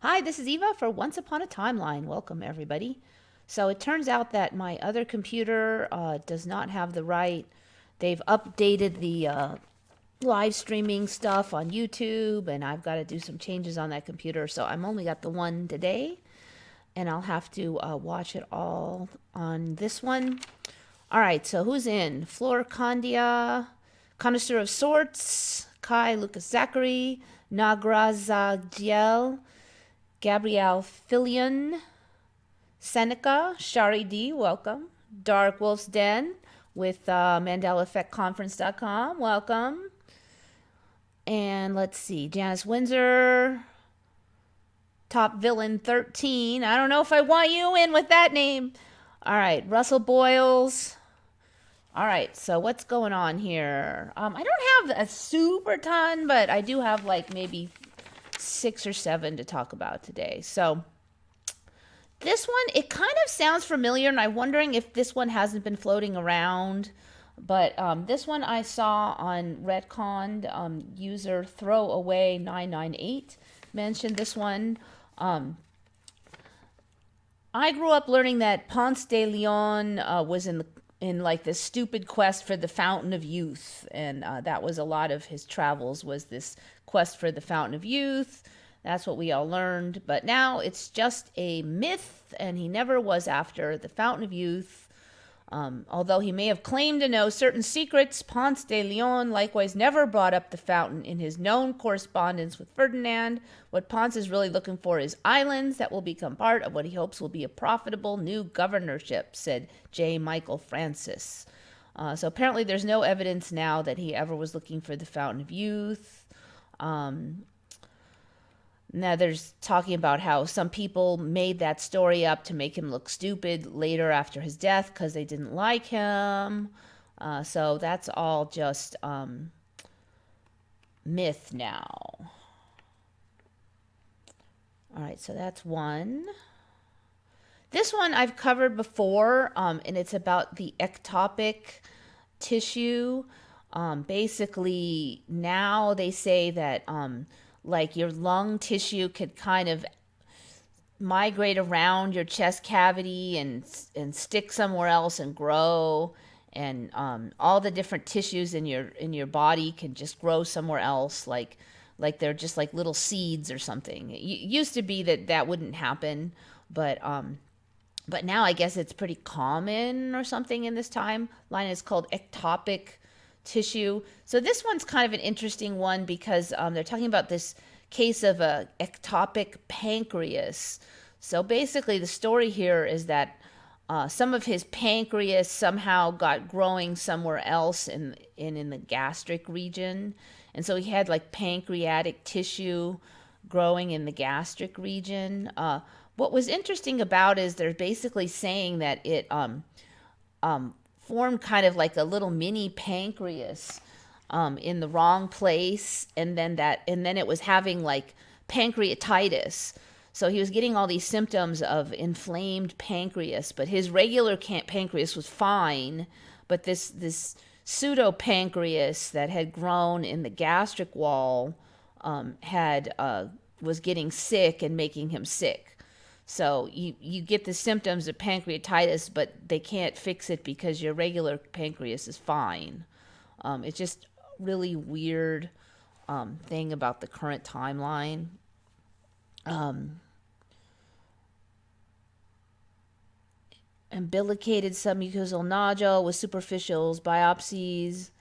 Hi, this is Eva for Once Upon a Timeline. Welcome, everybody. So it turns out that my other computer does not have the right. They've updated the live streaming stuff on YouTube, and I've got to do some changes on that computer. So I'm only got the one today, and I'll have to watch it all on this one. All right, so who's in? Flor Candia, Connoisseur of Sorts, Kai Lucas Zachary, Nagrazagiel, Gabrielle Filion, Seneca, Shari D, welcome. Dark Wolf's Den with Mandela Effect Conference.com, welcome. And let's see, Janice Windsor, Top Villain 13. I don't know if I want you in with that name. All right, Russell Boyles. All right, so what's going on here? I don't have a super ton, but I do have like maybe 6 or 7 to talk about today. So this one, it kind of sounds familiar, and I'm wondering if this one hasn't been floating around. But this one I saw on Redcon, user Throwaway998 mentioned this one. I grew up learning that Ponce de Leon was in like this stupid quest for the Fountain of Youth, and that was a lot of his travels, was this quest for the Fountain of Youth. That's what we all learned, but now it's just a myth, and he never was after the Fountain of Youth. Although he may have claimed to know certain secrets, Ponce de Leon likewise never brought up the fountain in his known correspondence with Ferdinand. What Ponce is really looking for is islands that will become part of what he hopes will be a profitable new governorship, said J. Michael Francis. So apparently there's no evidence now that he ever was looking for the Fountain of Youth. Now there's talking about how some people made that story up to make him look stupid later after his death because they didn't like him. So that's all just myth now. All right, so that's one. This one I've covered before, and it's about the ectopic tissue. Basically, now they say that like your lung tissue could kind of migrate around your chest cavity and stick somewhere else and grow, and all the different tissues in your body can just grow somewhere else, like they're just like little seeds or something. It used to be that wouldn't happen, but now I guess it's pretty common or something in this timeline. It's called ectopic tissue. So this one's kind of an interesting one because they're talking about this case of a ectopic pancreas. So basically the story here is that some of his pancreas somehow got growing somewhere else in the gastric region. And so he had like pancreatic tissue growing in the gastric region. What was interesting about it is they're basically saying that it formed kind of like a little mini pancreas in the wrong place, and then it was having like pancreatitis. So he was getting all these symptoms of inflamed pancreas, but his regular pancreas was fine, but this pseudo pancreas that had grown in the gastric wall was getting sick and making him sick. So you get the symptoms of pancreatitis, but they can't fix it because your regular pancreas is fine. It's just really weird thing about the current timeline. Umbilicated submucosal nodule with superficials, biopsies.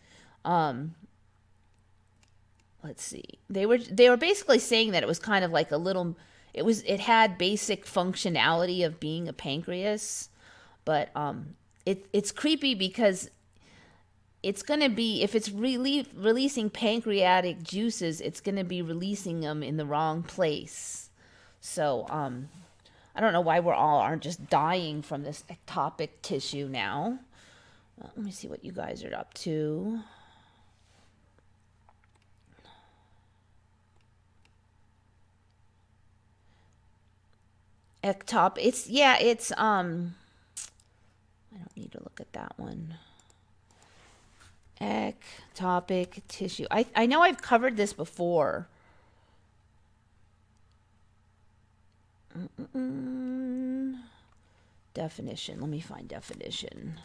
Let's see. They were basically saying that it was kind of like a little. It had basic functionality of being a pancreas, but it's creepy because it's going to be, if it's releasing pancreatic juices, it's going to be releasing them in the wrong place. So I don't know why aren't just dying from this ectopic tissue now. Let me see what you guys are up to. Ectopic. It's I don't need to look at that one. Ectopic tissue. I know I've covered this before. Definition. Let me find definition.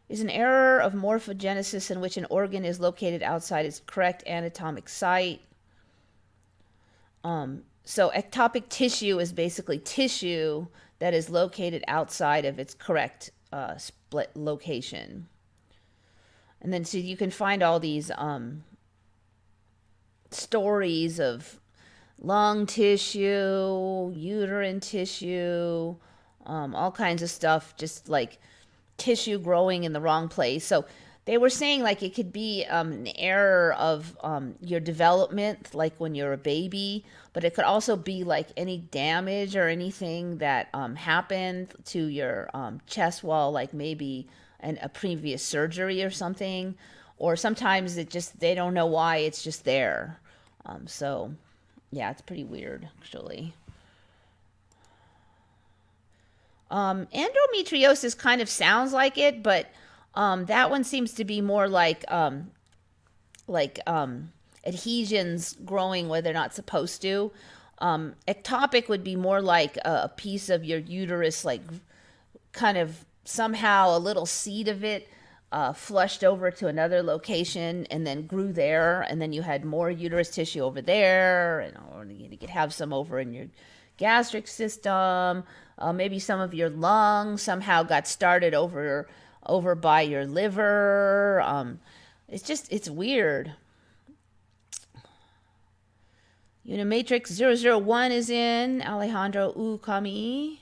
Is an error of morphogenesis in which an organ is located outside its correct anatomic site. So ectopic tissue is basically tissue that is located outside of its correct split location. And then so you can find all these stories of lung tissue, uterine tissue, all kinds of stuff, just like tissue growing in the wrong place. So they were saying like it could be an error of your development, like when you're a baby, but it could also be like any damage or anything that happened to your chest wall, like maybe a previous surgery or something. Or sometimes it just, they don't know why, it's just there. So yeah, it's pretty weird actually. Endometriosis kind of sounds like it, but that one seems to be more like adhesions growing where they're not supposed to. Ectopic would be more like a piece of your uterus, like kind of somehow a little seed of it flushed over to another location and then grew there, and then you had more uterus tissue over there, and or you could have some over in your gastric system. Maybe some of your lungs somehow got started over by your liver. It's weird. Unimatrix 001 is in. Alejandro Ukami.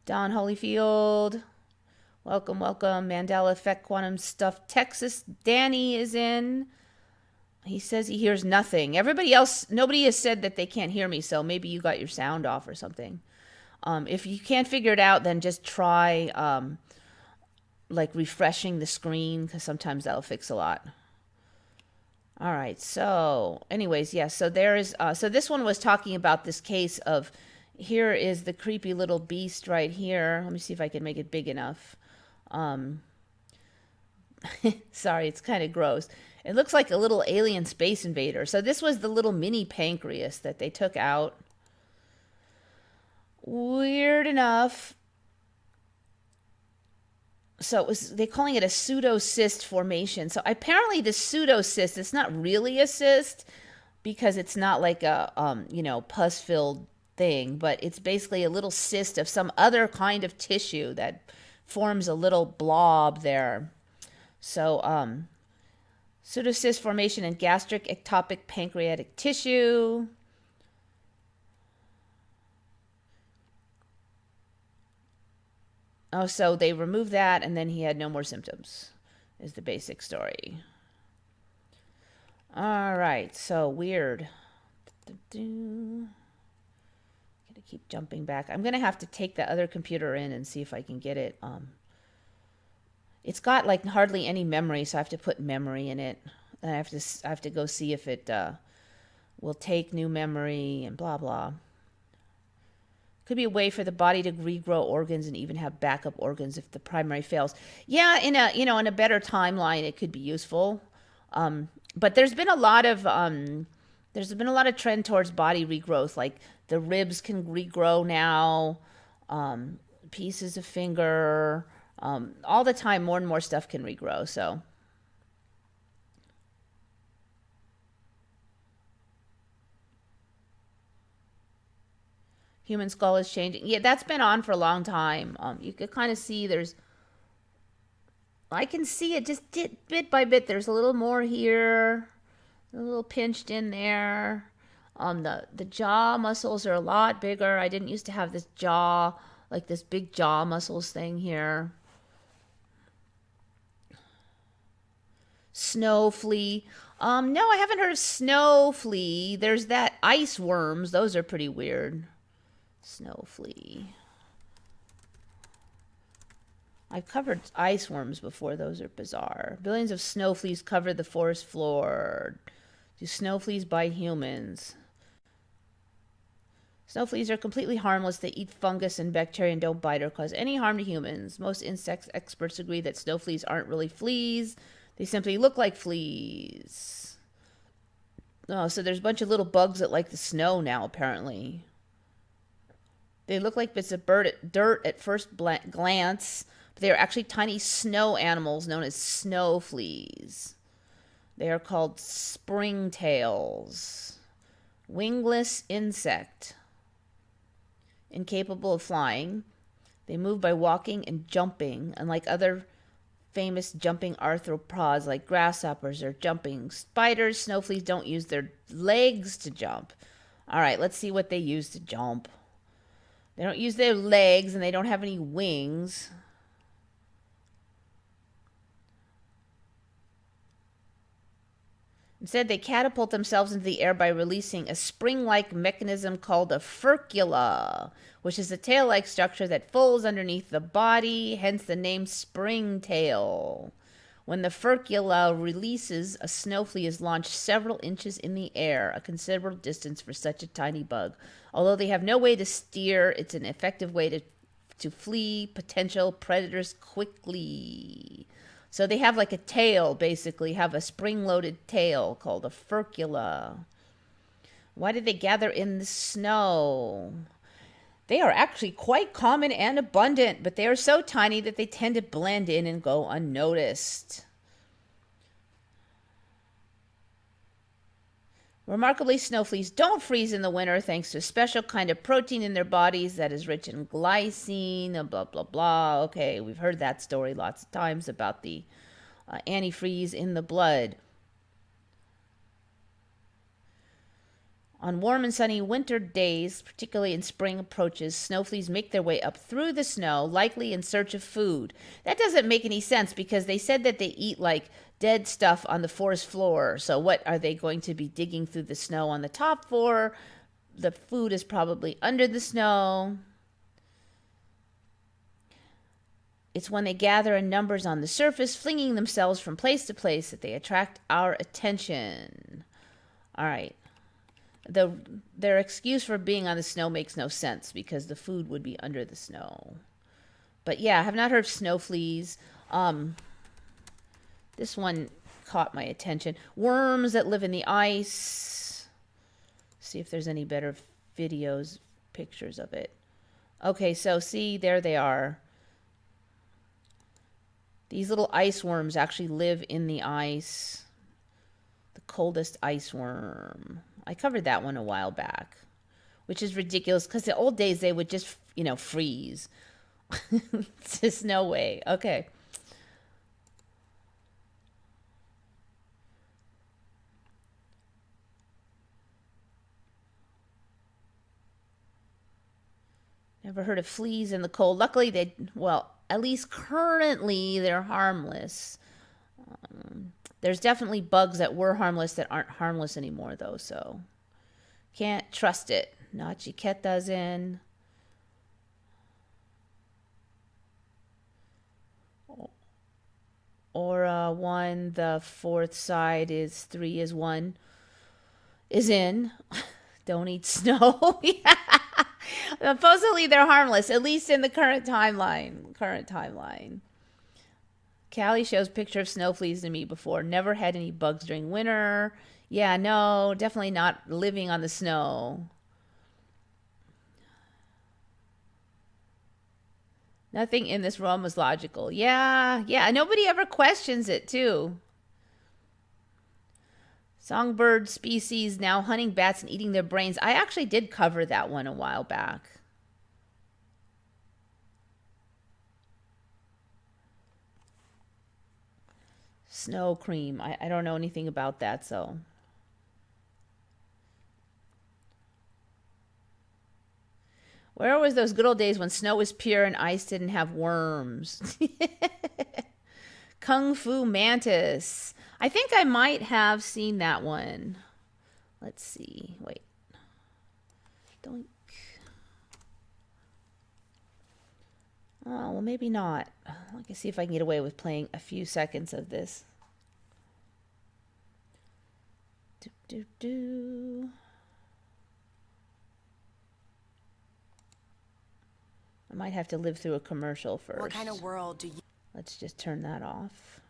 Don Holyfield. Welcome. Mandela Effect Quantum Stuff Texas. Danny is in. He says he hears nothing. Everybody else, nobody has said that they can't hear me, so maybe you got your sound off or something. If you can't figure it out, then just try like refreshing the screen, because sometimes that'll fix a lot. All right, so anyways, yeah, so there is, so this one was talking about this case of, here is the creepy little beast right here. Let me see if I can make it big enough. Sorry, it's kind of gross. It looks like a little alien space invader. So this was the little mini pancreas that they took out. Weird enough. So it was, they're calling it a pseudocyst formation. So apparently the pseudocyst, it's not really a cyst because it's not like a, pus-filled thing, but it's basically a little cyst of some other kind of tissue that forms a little blob there. So, pseudocyst formation in gastric, ectopic, pancreatic tissue. Oh, so they removed that, and then he had no more symptoms, is the basic story. All right, so weird. Gonna keep jumping back. I'm gonna have to take the other computer in and see if I can get it. It's got like hardly any memory, so I have to put memory in it. And I have to go see if it will take new memory and blah blah. Could be a way for the body to regrow organs and even have backup organs if the primary fails. Yeah, in a better timeline, it could be useful. But there's been a lot of trend towards body regrowth. Like the ribs can regrow now, pieces of finger, all the time. More and more stuff can regrow. So. Human skull is changing. Yeah, that's been on for a long time. You could kind of see I can see it just bit by bit. There's a little more here, a little pinched in there. The jaw muscles are a lot bigger. I didn't used to have this jaw, like this big jaw muscles thing here. Snow flea. No, I haven't heard of snow flea. There's that ice worms. Those are pretty weird. Snow flea. I've covered ice worms before. Those are bizarre. Billions of snow fleas cover the forest floor. Do snow fleas bite humans? Snow fleas are completely harmless. They eat fungus and bacteria and don't bite or cause any harm to humans. Most insect experts agree that snow fleas aren't really fleas. They simply look like fleas. Oh, so there's a bunch of little bugs that like the snow now, apparently. They look like bits of dirt at first glance, but they are actually tiny snow animals known as snow fleas. They are called springtails. Wingless insect. Incapable of flying. They move by walking and jumping, unlike other famous jumping arthropods like grasshoppers or jumping spiders. Snow fleas don't use their legs to jump. All right, let's see what they use to jump. They don't use their legs and they don't have any wings. Instead, they catapult themselves into the air by releasing a spring-like mechanism called a furcula, which is a tail-like structure that folds underneath the body, hence the name springtail. When the furcula releases, a snow flea is launched several inches in the air, a considerable distance for such a tiny bug. Although they have no way to steer, it's an effective way to flee potential predators quickly. So they have like a tail, basically, have a spring-loaded tail called a furcula. Why did they gather in the snow? They are actually quite common and abundant, but they are so tiny that they tend to blend in and go unnoticed. Remarkably, snow fleas don't freeze in the winter thanks to a special kind of protein in their bodies that is rich in glycine, blah, blah, blah. Okay, we've heard that story lots of times about the antifreeze in the blood. On warm and sunny winter days, particularly in spring approaches, snow fleas make their way up through the snow, likely in search of food. That doesn't make any sense because they said that they eat like dead stuff on the forest floor. So what are they going to be digging through the snow on the top for? The food is probably under the snow. It's when they gather in numbers on the surface, flinging themselves from place to place, that they attract our attention. All right. Their excuse for being on the snow makes no sense because the food would be under the snow. But yeah, I have not heard of snow fleas. This one caught my attention. Worms that live in the ice. See if there's any better videos, pictures of it. Okay, so see, there they are. These little ice worms actually live in the ice. The coldest ice worm. I covered that one a while back, which is ridiculous because the old days they would just, freeze. It's just no way. Okay. Never heard of fleas in the cold. Luckily, at least currently, they're harmless. There's definitely bugs that were harmless that aren't harmless anymore, though, so can't trust it. Nachiket doesn't. Or 1, the fourth side is 3 is 1 is in. Don't eat snow. Yeah. Supposedly they're harmless, at least in the current timeline. Callie shows picture of snow fleas to me before. Never had any bugs during winter. Yeah, no, definitely not living on the snow. Nothing in this realm is logical. Yeah, nobody ever questions it, too. Songbird species now hunting bats and eating their brains. I actually did cover that one a while back. Snow cream. I don't know anything about that, so. Where was those good old days when snow was pure and ice didn't have worms? Kung Fu Mantis. I think I might have seen that one. Let's see. Wait. Doink. Oh, well, maybe not. I can see if I can get away with playing a few seconds of this. I might have to live through a commercial first. What kind of world do you... Let's just turn that off.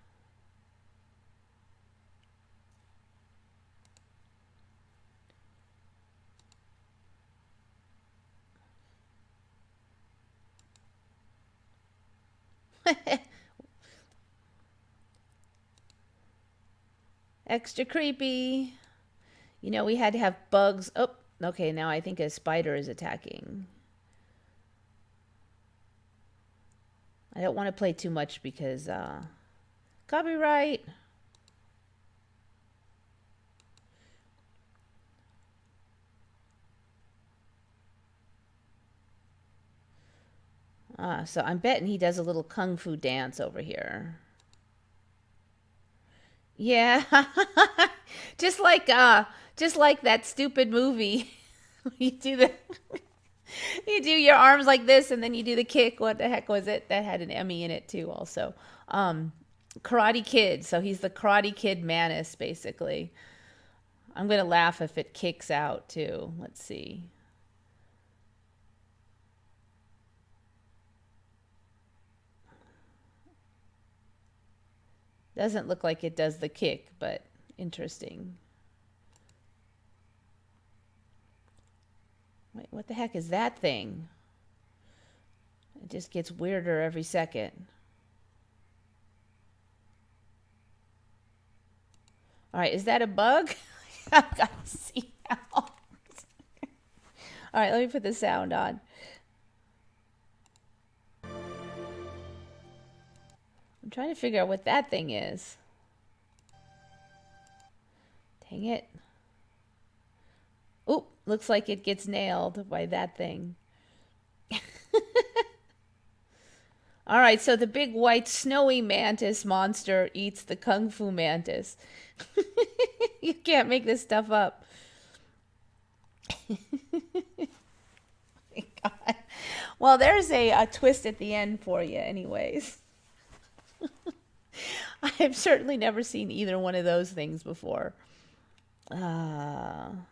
Extra creepy. You know, we had to have bugs. Oh, okay, now I think a spider is attacking. I don't want to play too much because copyright. So I'm betting he does a little kung fu dance over here. Yeah. Just like that stupid movie. You do the you do your arms like this and then you do the kick. What the heck was it? That had an Emmy in it too also. Karate Kid. So he's the Karate Kid Mantis basically. I'm going to laugh if it kicks out too. Let's see. Doesn't look like it does the kick, but interesting. Wait, what the heck is that thing? It just gets weirder every second. All right, is that a bug? I've got to see now. All right, let me put the sound on. I'm trying to figure out what that thing is. Dang it. Oop, looks like it gets nailed by that thing. All right, so the big white snowy mantis monster eats the kung fu mantis. You can't make this stuff up. God. Well, there's a twist at the end for you anyways. I've certainly never seen either one of those things before. When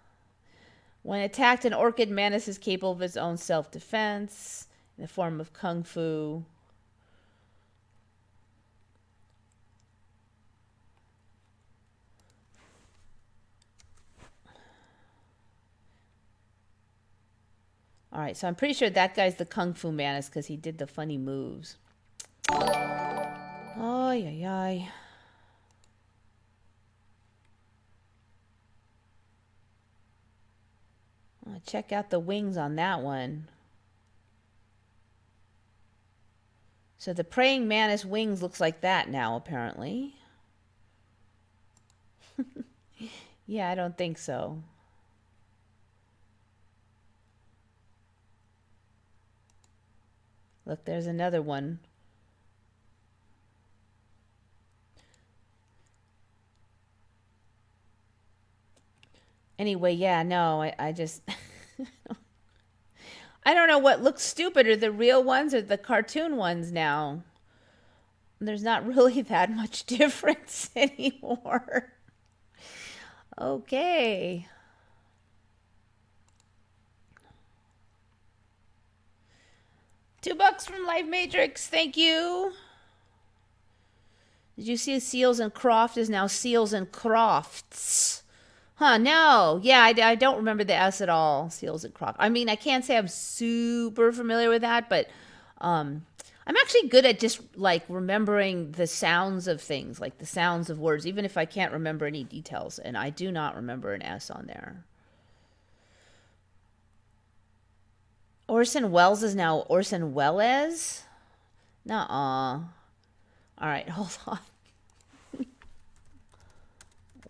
attacked, an orchid mantis is capable of its own self-defense in the form of kung fu. All right, so I'm pretty sure that guy's the kung fu mantis because he did the funny moves. Oh, yeah. Check out the wings on that one. So the praying mantis wings looks like that now, apparently. Yeah, I don't think so. Look, there's another one. Anyway, yeah, no, I just... I don't know what looks stupider, the real ones or the cartoon ones now. There's not really that much difference anymore. Okay. $2 from Life Matrix. Thank you. Did you see Seals and Croft is now Seals and Crofts? Huh, no. Yeah, I don't remember the S at all. Seals and Croft. I mean, I can't say I'm super familiar with that, but I'm actually good at just like remembering the sounds of things, like the sounds of words, even if I can't remember any details. And I do not remember an S on there. Orson Welles is now Orson Welles? Nuh-uh. All right, hold on.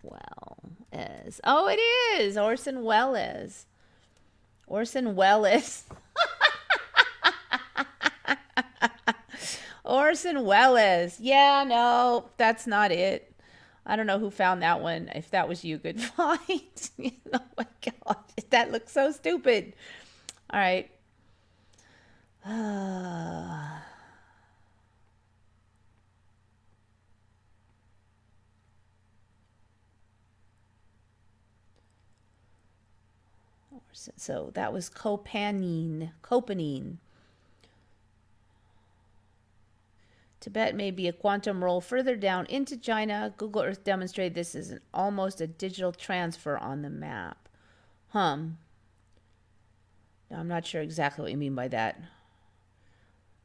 Welles. Oh, it is. Orson Welles. Orson Welles. Orson Welles. Yeah, no, that's not it. I don't know who found that one. If that was you, good find. Oh my God. That looks so stupid. All right. So that was Copanine. Tibet may be a quantum roll further down into China. Google Earth demonstrated this is almost a digital transfer on the map. Now, I'm not sure exactly what you mean by that.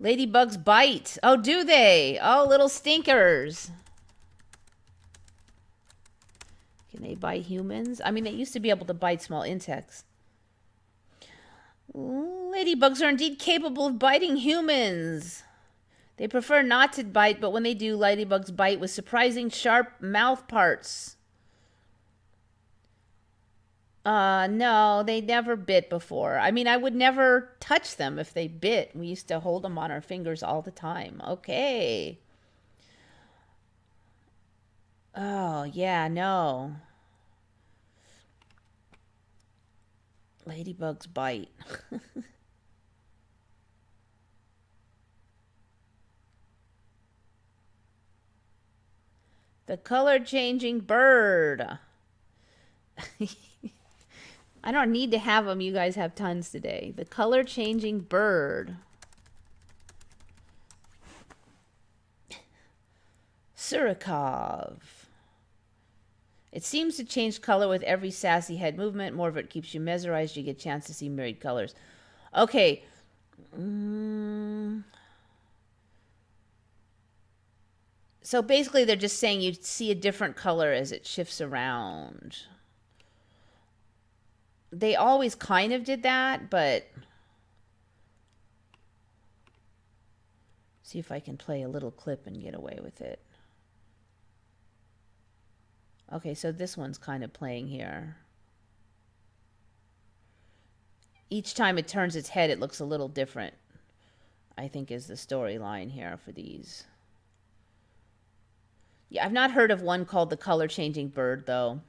Ladybugs bite. Oh, do they? Oh, little stinkers. Can they bite humans? I mean, they used to be able to bite small insects. Ladybugs are indeed capable of biting humans. They prefer not to bite, but when they do, ladybugs bite with surprising sharp mouth parts. No, they never bit before. I mean, I would never touch them if they bit. We used to hold them on our fingers all the time. Okay. Oh, yeah, no. Ladybugs bite. The color changing bird. I don't need to have them. You guys have tons today. The color changing bird. Surikov. It seems to change color with every sassy head movement. More of it keeps you mesmerized. You get a chance to see myriad colors. Okay. So basically they're just saying you see a different color as it shifts around. They always kind of did that, but... See if I can play a little clip and get away with it. Okay, so this one's kind of playing here. Each time it turns its head, it looks a little different, I think is the storyline here for these. Yeah, I've not heard of one called the color changing bird, though.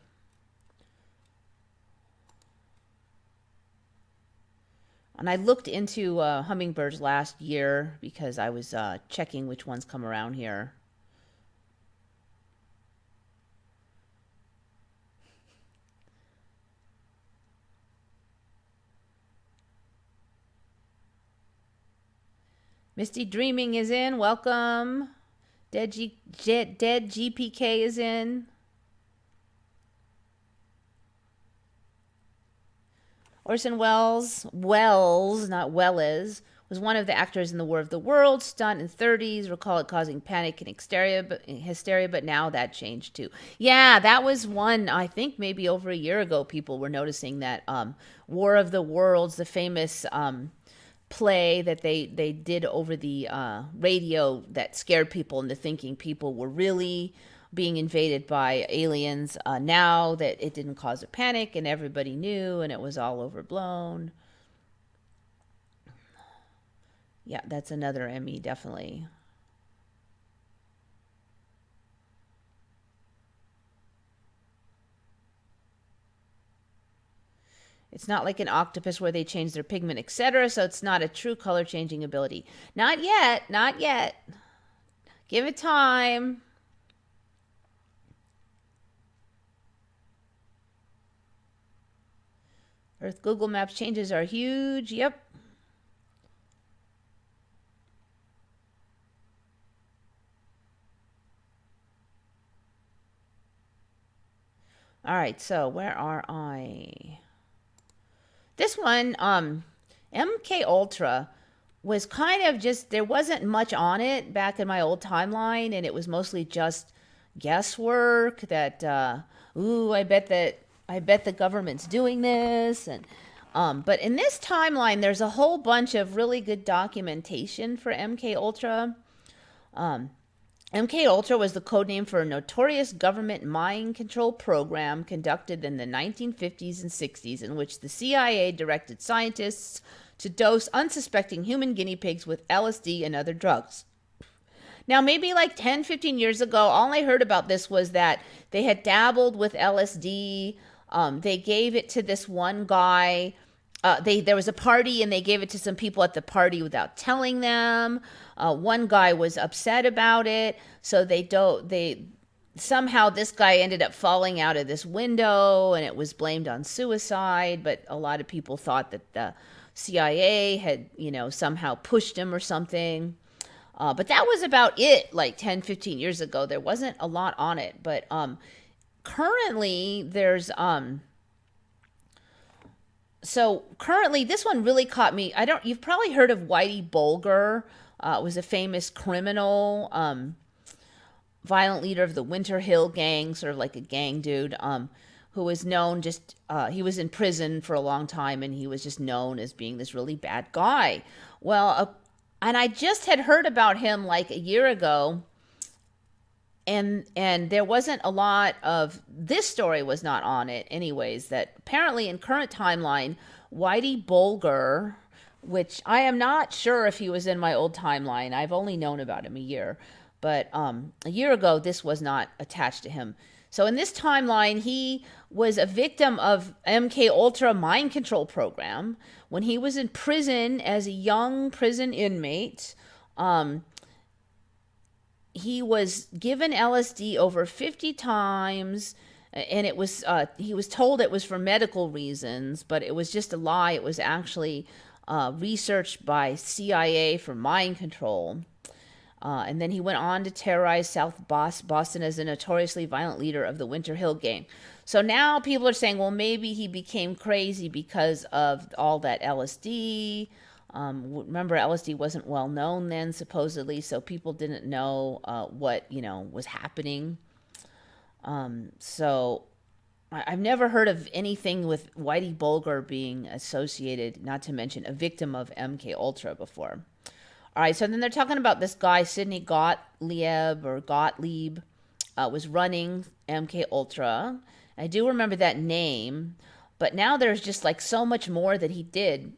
And I looked into hummingbirds last year because I was checking which ones come around here. Misty Dreaming is in. Welcome. Dead GPK is in. Orson Welles, not Welles, was one of the actors in the War of the Worlds, stunt in 30s, recall it causing panic and hysteria, but now that changed too. Yeah, that was one, I think maybe over a year ago, people were noticing that War of the Worlds, the famous play that they did over the radio that scared people into thinking people were really being invaded by aliens. Now that it didn't cause a panic and everybody knew and it was all overblown. Yeah, that's another Emmy, definitely. It's not like an octopus where they change their pigment, etc. So it's not a true color changing ability. Not yet, not yet. Give it time. Earth Google Maps changes are huge. Yep. All right, so where are I? This one, MKUltra, was kind of just, there wasn't much on it back in my old timeline, and it was mostly just guesswork that, I bet the government's doing this, and but in this timeline, there's a whole bunch of really good documentation for MKUltra. MKUltra was the code name for a notorious government mind control program conducted in the 1950s and 60s in which the CIA directed scientists to dose unsuspecting human guinea pigs with LSD and other drugs. Now, maybe like 10, 15 years ago, all I heard about this was that they had dabbled with LSD. They gave it to this one guy. There was a party and they gave it to some people at the party without telling them. One guy was upset about it, so somehow this guy ended up falling out of this window and it was blamed on suicide, but a lot of people thought that the CIA had, somehow pushed him or something. But that was about it, like 10, 15 years ago. There wasn't a lot on it, but currently there's so currently this one really caught me. You've probably heard of Whitey Bulger. was a famous criminal, violent leader of the Winter Hill gang, sort of like a gang dude, who was known he was in prison for a long time, and he was just known as being this really bad guy. Well, and I just had heard about him like a year ago, and there wasn't a lot of, this story was not on it anyways, that apparently in current timeline, Whitey Bulger, which I am not sure if he was in my old timeline. I've only known about him a year. But a year ago, this was not attached to him. So in this timeline, he was a victim of MKUltra mind control program when he was in prison as a young prison inmate. He was given LSD over 50 times, and it was he was told it was for medical reasons, but it was just a lie. It was actually researched by CIA for mind control. And then he went on to terrorize South Boston as a notoriously violent leader of the Winter Hill gang. So now people are saying, well, maybe he became crazy because of all that LSD. Remember, LSD wasn't well known then, supposedly, so people didn't know what, was happening. So I've never heard of anything with Whitey Bulger being associated, not to mention a victim of MKUltra before. All right, so then they're talking about this guy, Sidney Gottlieb, was running MKUltra. I do remember that name, but now there's just like so much more that he did.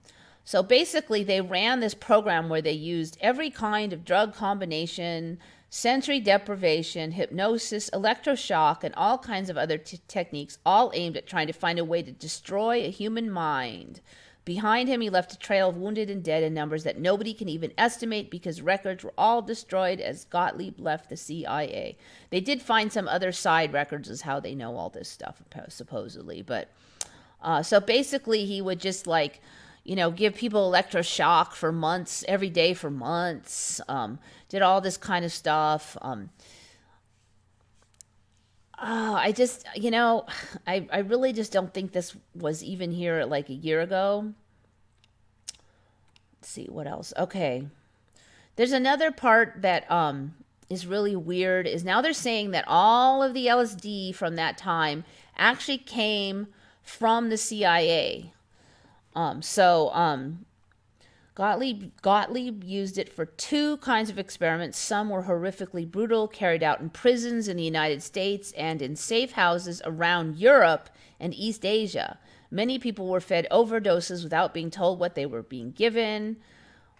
So basically, they ran this program where they used every kind of drug combination, sensory deprivation, hypnosis, electroshock, and all kinds of other techniques, all aimed at trying to find a way to destroy a human mind. Behind him, he left a trail of wounded and dead in numbers that nobody can even estimate because records were all destroyed as Gottlieb left the CIA. They did find some other side records as how they know all this stuff, supposedly. But so basically, he would just give people electroshock for months, every day for months, did all this kind of stuff. I just, I really just don't think this was even here like a year ago. Let's see, what else? Okay. There's another part that is really weird, is now they're saying that all of the LSD from that time actually came from the CIA. Gottlieb used it for two kinds of experiments. Some were horrifically brutal, carried out in prisons in the United States and in safe houses around Europe and East Asia. Many people were fed overdoses without being told what they were being given.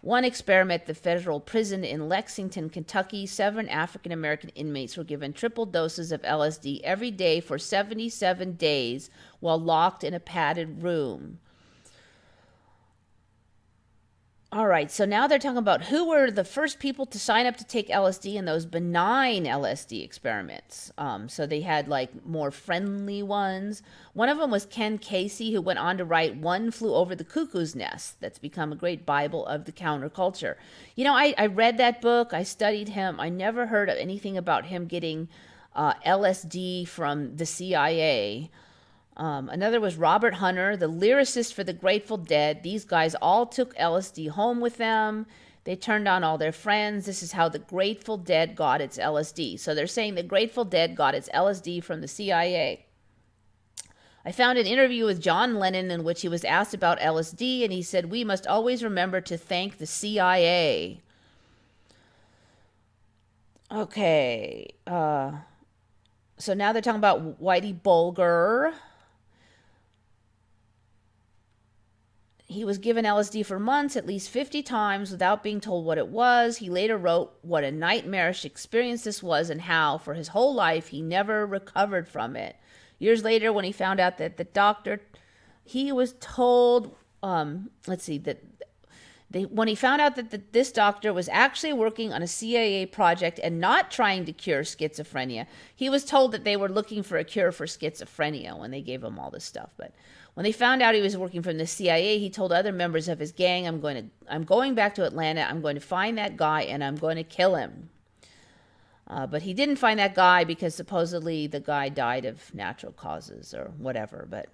One experiment, the federal prison in Lexington, Kentucky, 7 African American inmates were given triple doses of LSD every day for 77 days while locked in a padded room. All right, so now they're talking about who were the first people to sign up to take LSD in those benign LSD experiments. So they had more friendly ones. One of them was Ken Casey, who went on to write One Flew Over the Cuckoo's Nest. That's become a great Bible of the counterculture. I read that book. I studied him. I never heard of anything about him getting LSD from the CIA. Another was Robert Hunter, the lyricist for the Grateful Dead. These guys all took LSD home with them. They turned on all their friends. This is how the Grateful Dead got its LSD. So they're saying the Grateful Dead got its LSD from the CIA. I found an interview with John Lennon in which he was asked about LSD, and he said, "We must always remember to thank the CIA." Okay. So now they're talking about Whitey Bulger. He was given LSD for months, at least 50 times, without being told what it was. He later wrote what a nightmarish experience this was and how, for his whole life, he never recovered from it. Years later, when he found out that the doctor, he was told, when he found out that this doctor was actually working on a CIA project and not trying to cure schizophrenia, he was told that they were looking for a cure for schizophrenia when they gave him all this stuff. But when they found out he was working from the CIA, he told other members of his gang, I'm going back to Atlanta. I'm going to find that guy and I'm going to kill him. But he didn't find that guy because supposedly the guy died of natural causes or whatever. But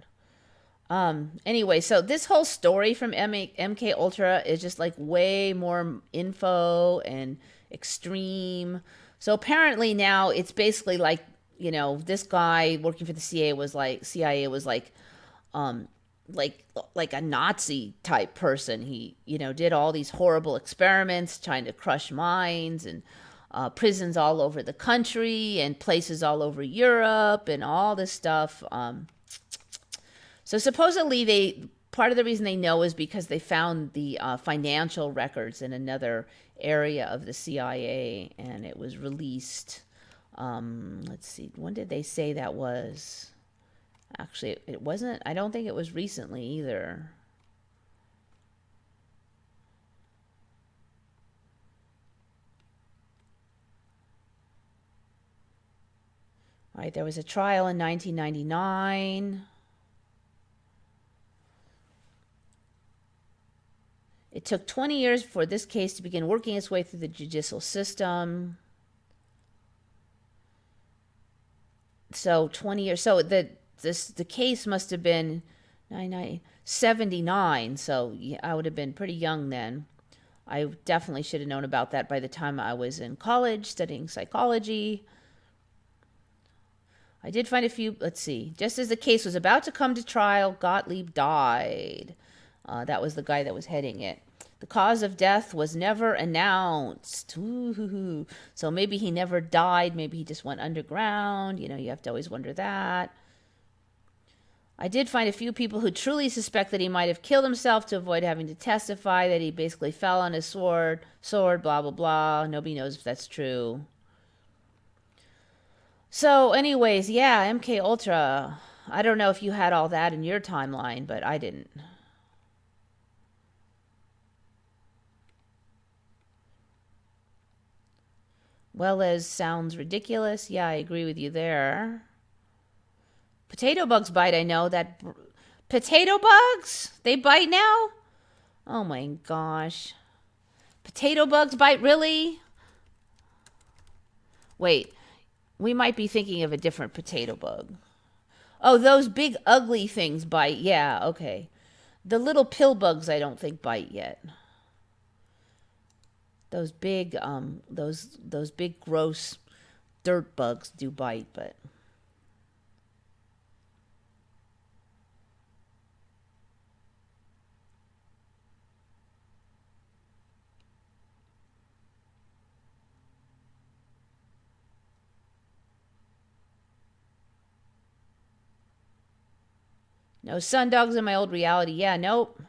Anyway, so this whole story from MKUltra is just like way more info and extreme. So apparently now it's basically like, this guy working for the CIA was um like a Nazi type person. He, did all these horrible experiments trying to crush minds, and prisons all over the country and places all over Europe and all this stuff. So supposedly part of the reason they know is because they found the financial records in another area of the CIA, and it was released. Let's see, when did they say that was? Actually, it wasn't. I don't think it was recently either. All right, there was a trial in 1999. It took 20 years for this case to begin working its way through the judicial system. So 20 years. So the case must have been 79. So yeah, I would have been pretty young then. I definitely should have known about that by the time I was in college studying psychology. I did find a few. Let's see. Just as the case was about to come to trial, Gottlieb died. That was the guy that was heading it. The cause of death was never announced. Ooh. So maybe he never died. Maybe he just went underground. You have to always wonder that. I did find a few people who truly suspect that he might have killed himself to avoid having to testify, that he basically fell on his sword, blah, blah, blah. Nobody knows if that's true. So anyways, yeah, MKUltra. I don't know if you had all that in your timeline, but I didn't. Welles sounds ridiculous. Yeah, I agree with you there. Potato bugs bite, I know that. Potato bugs? They bite now? Oh my gosh. Potato bugs bite, really? Wait, we might be thinking of a different potato bug. Oh, those big ugly things bite. Yeah, okay. The little pill bugs I don't think bite yet. Those big those big gross dirt bugs do bite, but no sundogs in my old reality. Yeah, nope.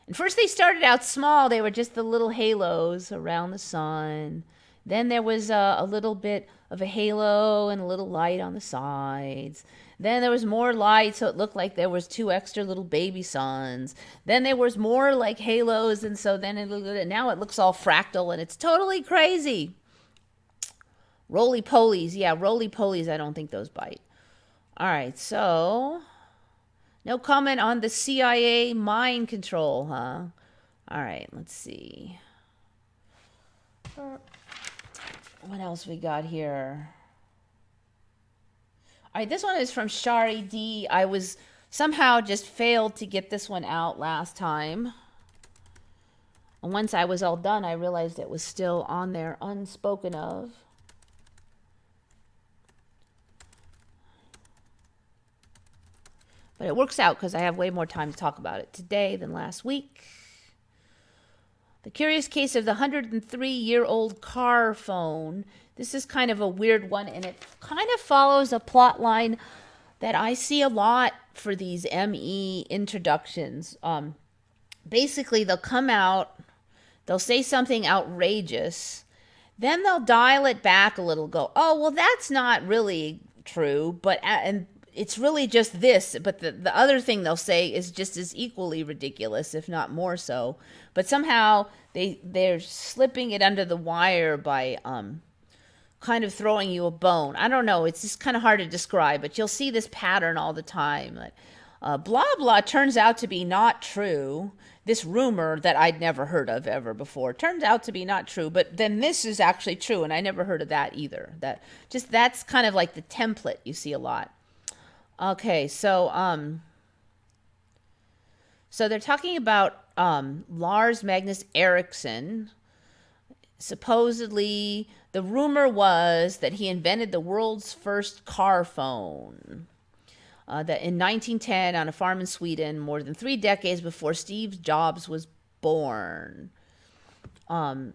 And first they started out small. They were just the little halos around the sun. Then there was a little bit of a halo and a little light on the sides. Then there was more light, so it looked like there was two extra little baby suns. Then there was more like halos, and so then now it looks all fractal, and it's totally crazy. Roly polies, yeah, roly polies. I don't think those bite. All right, so no comment on the CIA mind control, huh? All right, let's see. What else we got here? All right, this one is from Shari D. I was somehow just failed to get this one out last time. And once I was all done, I realized it was still on there, unspoken of. But it works out because I have way more time to talk about it today than last week. The curious case of the 103-year-old car phone. This is kind of a weird one, and it kind of follows a plot line that I see a lot for these ME introductions. Basically, they'll come out, they'll say something outrageous, then they'll dial it back a little, go, oh, well, that's not really true, and it's really just this, but the other thing they'll say is just as equally ridiculous, if not more so. But somehow they're slipping it under the wire by kind of throwing you a bone. I don't know. It's just kind of hard to describe, but you'll see this pattern all the time. Like, blah, blah turns out to be not true. This rumor that I'd never heard of ever before turns out to be not true, but then this is actually true, and I never heard of that either. That's kind of like the template you see a lot. Okay, so So they're talking about Lars Magnus Ericsson. Supposedly, the rumor was that he invented the world's first car phone. That in 1910, on a farm in Sweden, more than 3 decades before Steve Jobs was born. Um,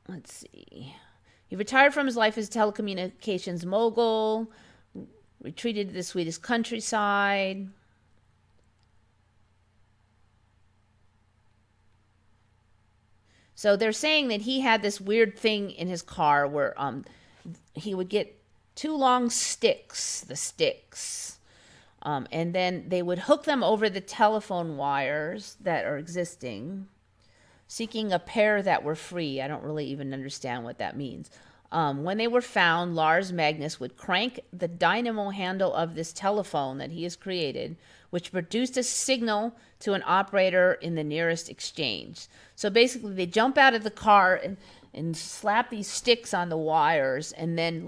let's see. He retired from his life as a telecommunications mogul, retreated to the Swedish countryside. So they're saying that he had this weird thing in his car where he would get two long sticks, and then they would hook them over the telephone wires that are existing, seeking a pair that were free. I don't really even understand what that means. When they were found, Lars Magnus would crank the dynamo handle of this telephone that he has created, which produced a signal to an operator in the nearest exchange. So basically, they jump out of the car and slap these sticks on the wires, and then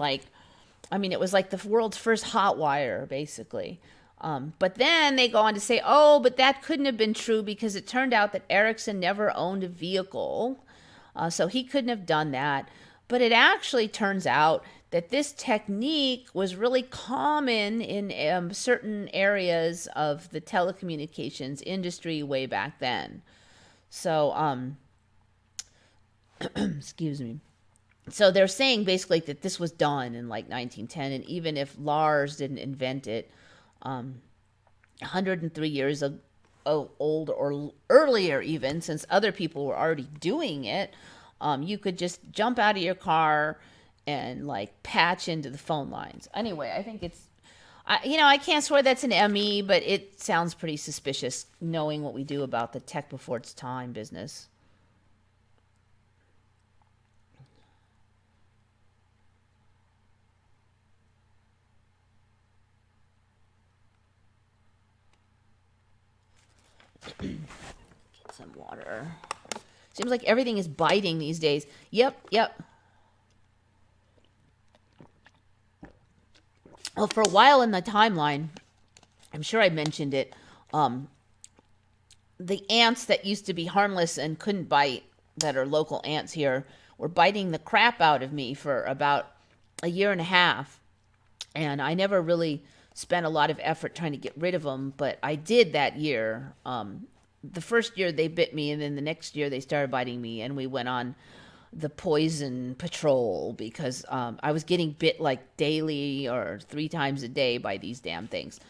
it was like the world's first hot wire, basically. But then they go on to say, oh, but that couldn't have been true because it turned out that Ericsson never owned a vehicle, so he couldn't have done that. But it actually turns out that this technique was really common in certain areas of the telecommunications industry way back then. So, excuse me. So they're saying basically that this was done in 1910, and even if Lars didn't invent it, 103 years old or earlier even, since other people were already doing it, you could just jump out of your car and patch into the phone lines. Anyway, I think it's, I can't swear that's an ME, but it sounds pretty suspicious knowing what we do about the tech before its time business. Get some water. Seems like everything is biting these days. Yep. Well, for a while in the timeline, I'm sure I mentioned it, the ants that used to be harmless and couldn't bite, that are local ants here, were biting the crap out of me for about a year and a half. And I never really spent a lot of effort trying to get rid of them, but I did that year. The first year they bit me, and then the next year they started biting me, and we went on the poison patrol because I was getting bit daily or 3 times a day by these damn things.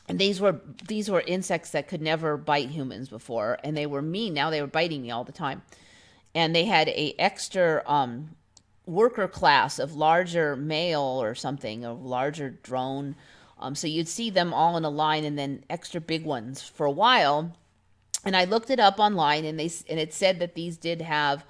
And these were insects that could never bite humans before, and they were mean. Now they were biting me all the time. And they had a extra worker class of larger male or something, a larger drone. So you'd see them all in a line, and then extra big ones for a while. And I looked it up online, and it said that these did have,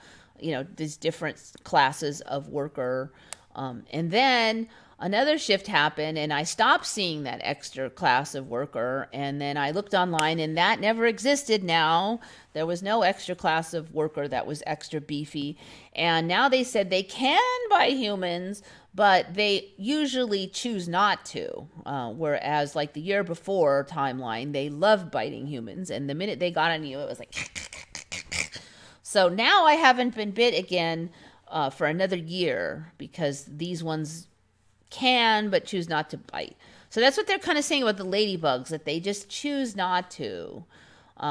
these different classes of worker. And then another shift happened, and I stopped seeing that extra class of worker. And then I looked online, and that never existed now. There was no extra class of worker that was extra beefy. And now they said they can bite humans, but they usually choose not to. Whereas the year before timeline, they loved biting humans. And the minute they got on you, it was like... So now I haven't been bit again for another year because these ones can but choose not to bite. So that's what they're kind of saying about the ladybugs, that they just choose not to,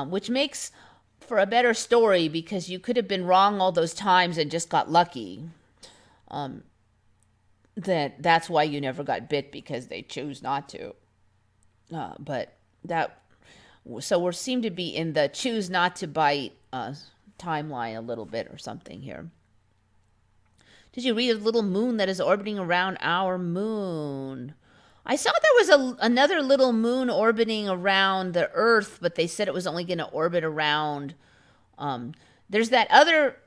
which makes for a better story because you could have been wrong all those times and just got lucky. That's why you never got bit, because they choose not to. So we seem to be in the choose not to bite timeline a little bit or something here. Did you read a little moon that is orbiting around our moon? I saw there was another little moon orbiting around the Earth, but they said it was only going to orbit around. There's that other.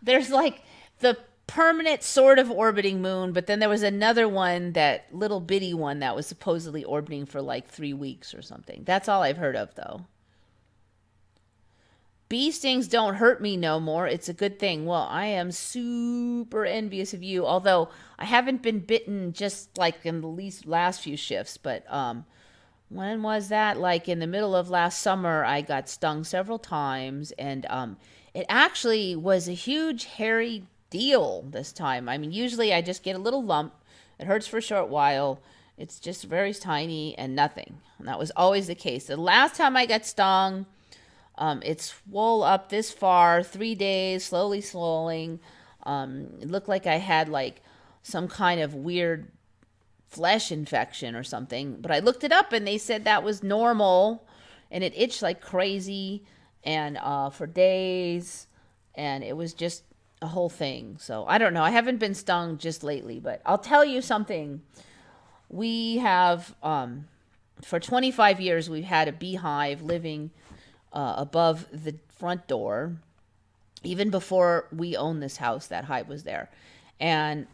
There's the permanent sort of orbiting moon, but then there was another one, that little bitty one that was supposedly orbiting for 3 weeks or something. That's all I've heard of, though. bee stings don't hurt me no more. It's a good thing. Well, I am super envious of you, although I haven't been bitten just like in the last few shifts, but when was that? Like in the middle of last summer, I got stung several times, and it actually was a huge hairy deal this time. I mean, usually I just get a little lump. It hurts for a short while. It's just very tiny and nothing. And that was always the case. The last time I got stung, it swole up this far, 3 days, slowly swelling. It looked like I had like some kind of weird flesh infection or something. But I looked it up and they said that was normal, and it itched like crazy and for days, and it was just a whole thing. So I don't know. I haven't been stung just lately, but I'll tell you something. We have for 25 years we've had a beehive living above the front door. Even before we owned this house, that hive was there. And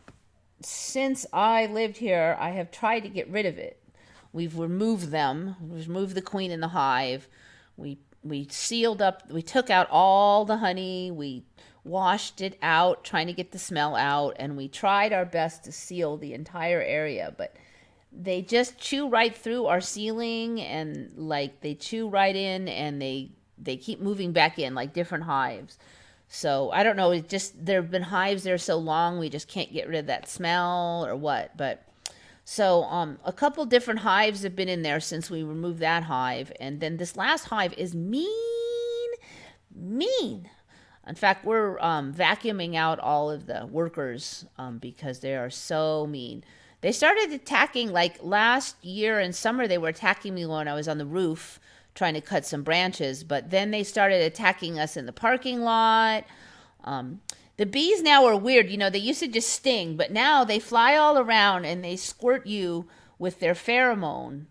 since I lived here, I have tried to get rid of it. We've removed them. We've removed the queen in the hive. We sealed up. We took out all the honey. We washed it out, trying to get the smell out. And we tried our best to seal the entire area. But they just chew right through our ceiling, and like they chew right in, and they keep moving back in like different hives. So I don't know. It just, there have been hives there so long, we just can't get rid of that smell or what. But so a couple different hives have been in there since we removed that hive, and then this last hive is mean. In fact, we're vacuuming out all of the workers because they are so mean. They started attacking like last year in summer. They were attacking me when I was on the roof trying to cut some branches, but then they started attacking us in the parking lot. The bees now are weird. You know, they used to just sting, but now they fly all around and they squirt you with their pheromone.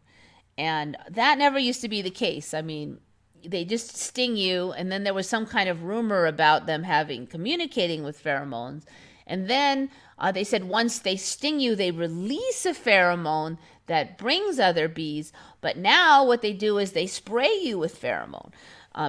And that never used to be the case. I mean, they just sting you, and then there was some kind of rumor about them communicating with pheromones. And then they said once they sting you, they release a pheromone that brings other bees. But now what they do is they spray you with pheromone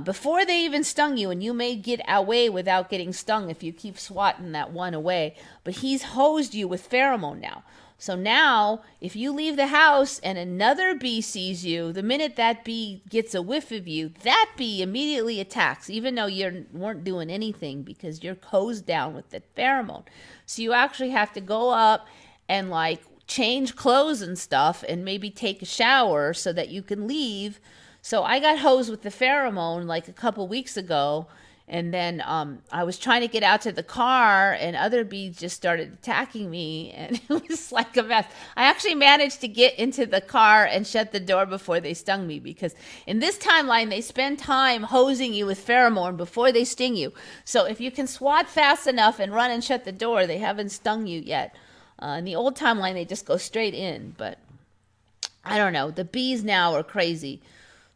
before they even stung you, and you may get away without getting stung if you keep swatting that one away. But he's hosed you with pheromone now. So now, if you leave the house and another bee sees you, the minute that bee gets a whiff of you, that bee immediately attacks, even though you weren't doing anything, because you're hosed down with the pheromone. So you actually have to go up and like change clothes and stuff and maybe take a shower so that you can leave. So I got hosed with the pheromone like a couple weeks ago. And then I was trying to get out to the car, and other bees just started attacking me, and it was like a mess. I actually managed to get into the car and shut the door before they stung me, because in this timeline, they spend time hosing you with pheromone before they sting you. So if you can swat fast enough and run and shut the door, they haven't stung you yet. In the old timeline, they just go straight in. But I don't know. The bees now are crazy.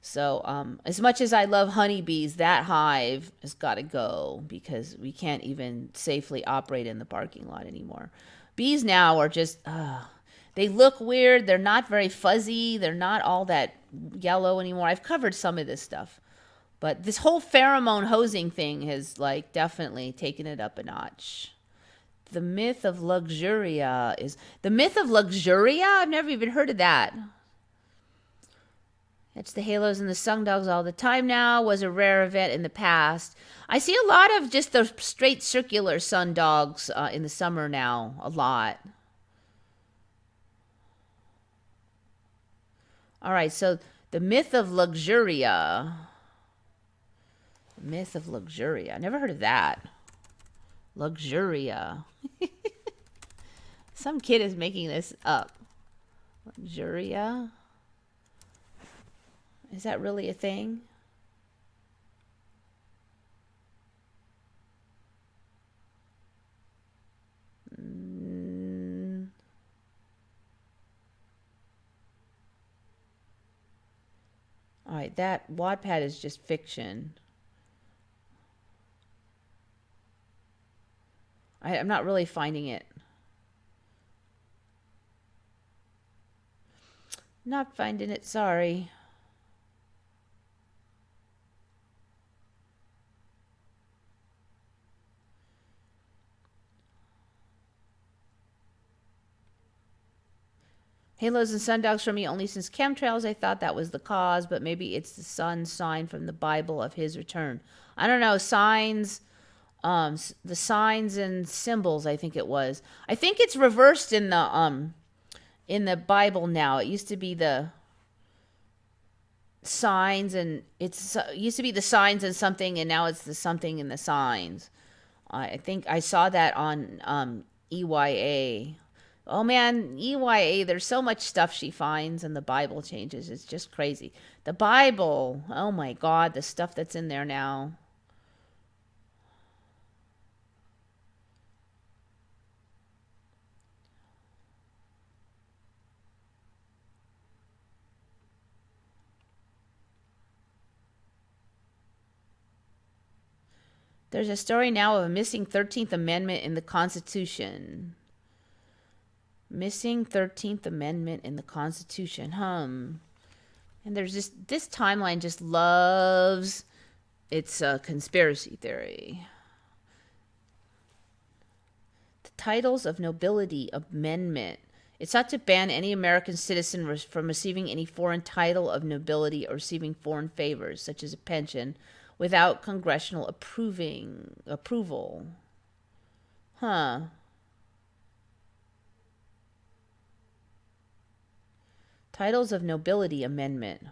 So as much as I love honeybees, that hive has got to go, because we can't even safely operate in the parking lot anymore. Bees now are just, they look weird. They're not very fuzzy. They're not all that yellow anymore. I've covered some of this stuff. But this whole pheromone hosing thing has like definitely taken it up a notch. The myth of luxuria is... The myth of luxuria? I've never even heard of that. It's the halos and the sundogs all the time now. Was a rare event in the past. I see a lot of just the straight circular sundogs in the summer now. A lot. All right, so the myth of luxuria. Myth of luxuria. Never heard of that. Luxuria. Some kid is making this up. Luxuria. Is that really a thing? All right, that Wattpad is just fiction. I'm not really finding it. Not finding it, sorry. Halos and sundogs for me only since chemtrails. I thought that was the cause, but maybe it's the sun's sign from the Bible of his return. I don't know. Signs, the signs and symbols, I think it was. I think it's reversed in the Bible now. It used to be the signs and it used to be the signs and something, and now it's the something and the signs. I think I saw that on EYA. Oh man, EYA, there's so much stuff she finds and the Bible changes. It's just crazy. The Bible, oh my God, the stuff that's in there now. There's a story now of a missing 13th Amendment in the Constitution. Missing 13th Amendment in the Constitution. And there's this timeline just loves its conspiracy theory. The Titles of Nobility Amendment. It sought to ban any American citizen from receiving any foreign title of nobility or receiving foreign favors, such as a pension, without congressional approval. Titles of Nobility Amendment.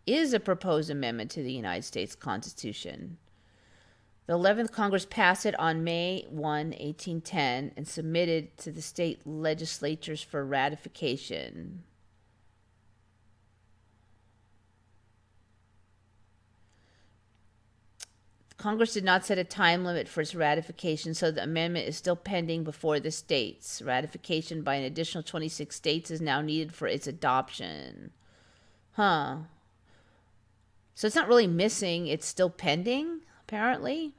Is a proposed amendment to the United States Constitution. The 11th Congress passed it on May 1, 1810, and submitted to the state legislatures for ratification. Congress did not set a time limit for its ratification, so the amendment is still pending before the states. Ratification by an additional 26 states is now needed for its adoption. So it's not really missing, it's still pending, apparently.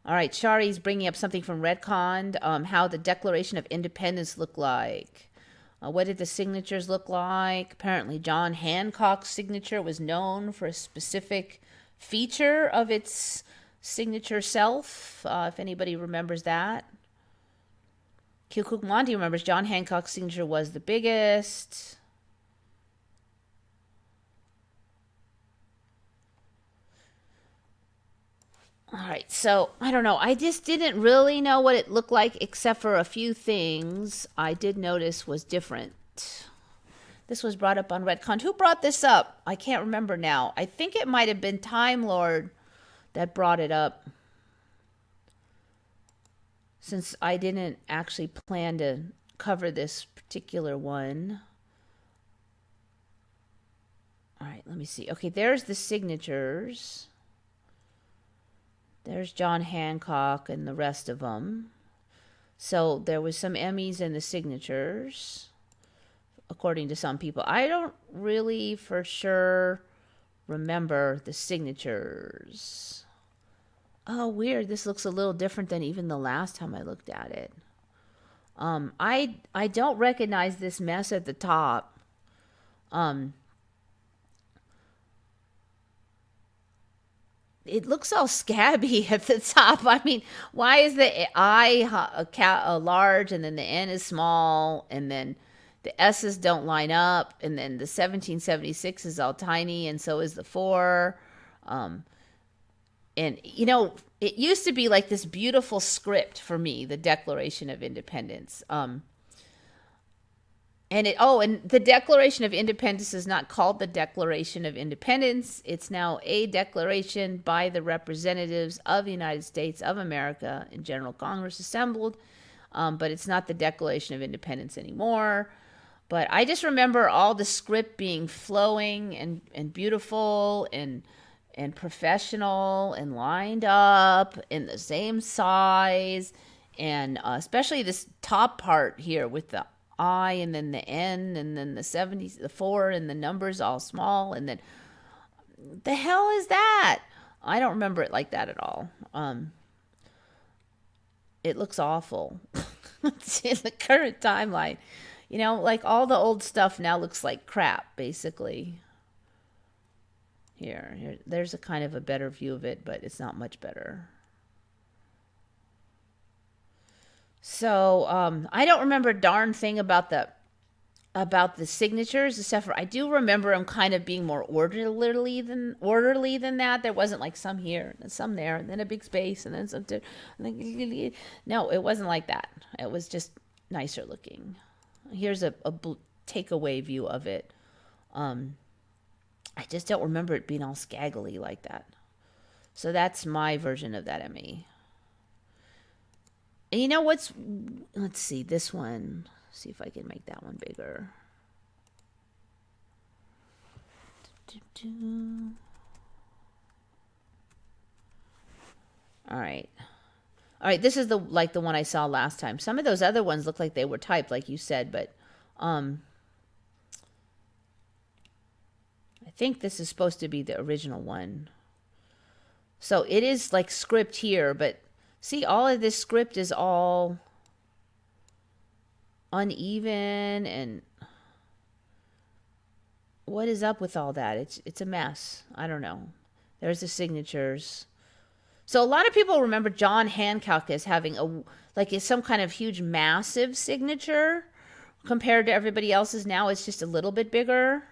All right, Shari's bringing up something from Redcon, how the Declaration of Independence looked like. What did the signatures look like? Apparently, John Hancock's signature was known for a specific feature of its signature self, if anybody remembers that. Q Monty remembers John Hancock's signature was the biggest. All right, so I don't know. I just didn't really know what it looked like, except for a few things I did notice was different. This was brought up on Redcon. Who brought this up? I can't remember now. I think it might have been Time Lord that brought it up, since I didn't actually plan to cover this particular one. All right, let me see. Okay, there's the signatures. There's John Hancock and the rest of them. So there was some Emmys in the signatures, according to some people. I don't really for sure remember the signatures. Oh, weird. This looks a little different than even the last time I looked at it. I don't recognize this mess at the top. It looks all scabby at the top. I mean, why is the I large and then the N is small and then the S's don't line up and then the 1776 is all tiny and so is the 4. And, you know, it used to be like this beautiful script for me, the Declaration of Independence. And the Declaration of Independence is not called the Declaration of Independence. It's now a declaration by the representatives of the United States of America in General Congress assembled. But it's not the Declaration of Independence anymore. But I just remember all the script being flowing and beautiful and professional and lined up in the same size. And especially this top part here with the I and then the N and then the 70s, the 4 and the numbers all small. And then the hell is that? I don't remember it like that at all. it looks awful. It's in the current timeline. You know, like all the old stuff now looks like crap, basically. Here, there's a kind of a better view of it, but it's not much better. So I don't remember a darn thing about the signatures, except for I do remember them kind of being more orderly than that. There wasn't like some here and some there, and then a big space, and then some. No, it wasn't like that. It was just nicer looking. Here's a takeaway view of it. I just don't remember it being all scaggly like that. So that's my version of that ME. And you know what's, let's see, this one. See if I can make that one bigger. All right. All right, this is the one I saw last time. Some of those other ones look like they were typed, like you said, but I think this is supposed to be the original one. So it is like script here, but see, all of this script is all uneven, and what is up with all that? It's a mess. I don't know. There's the signatures. So a lot of people remember John Hancock as having some kind of huge, massive signature compared to everybody else's. Now it's just a little bit bigger.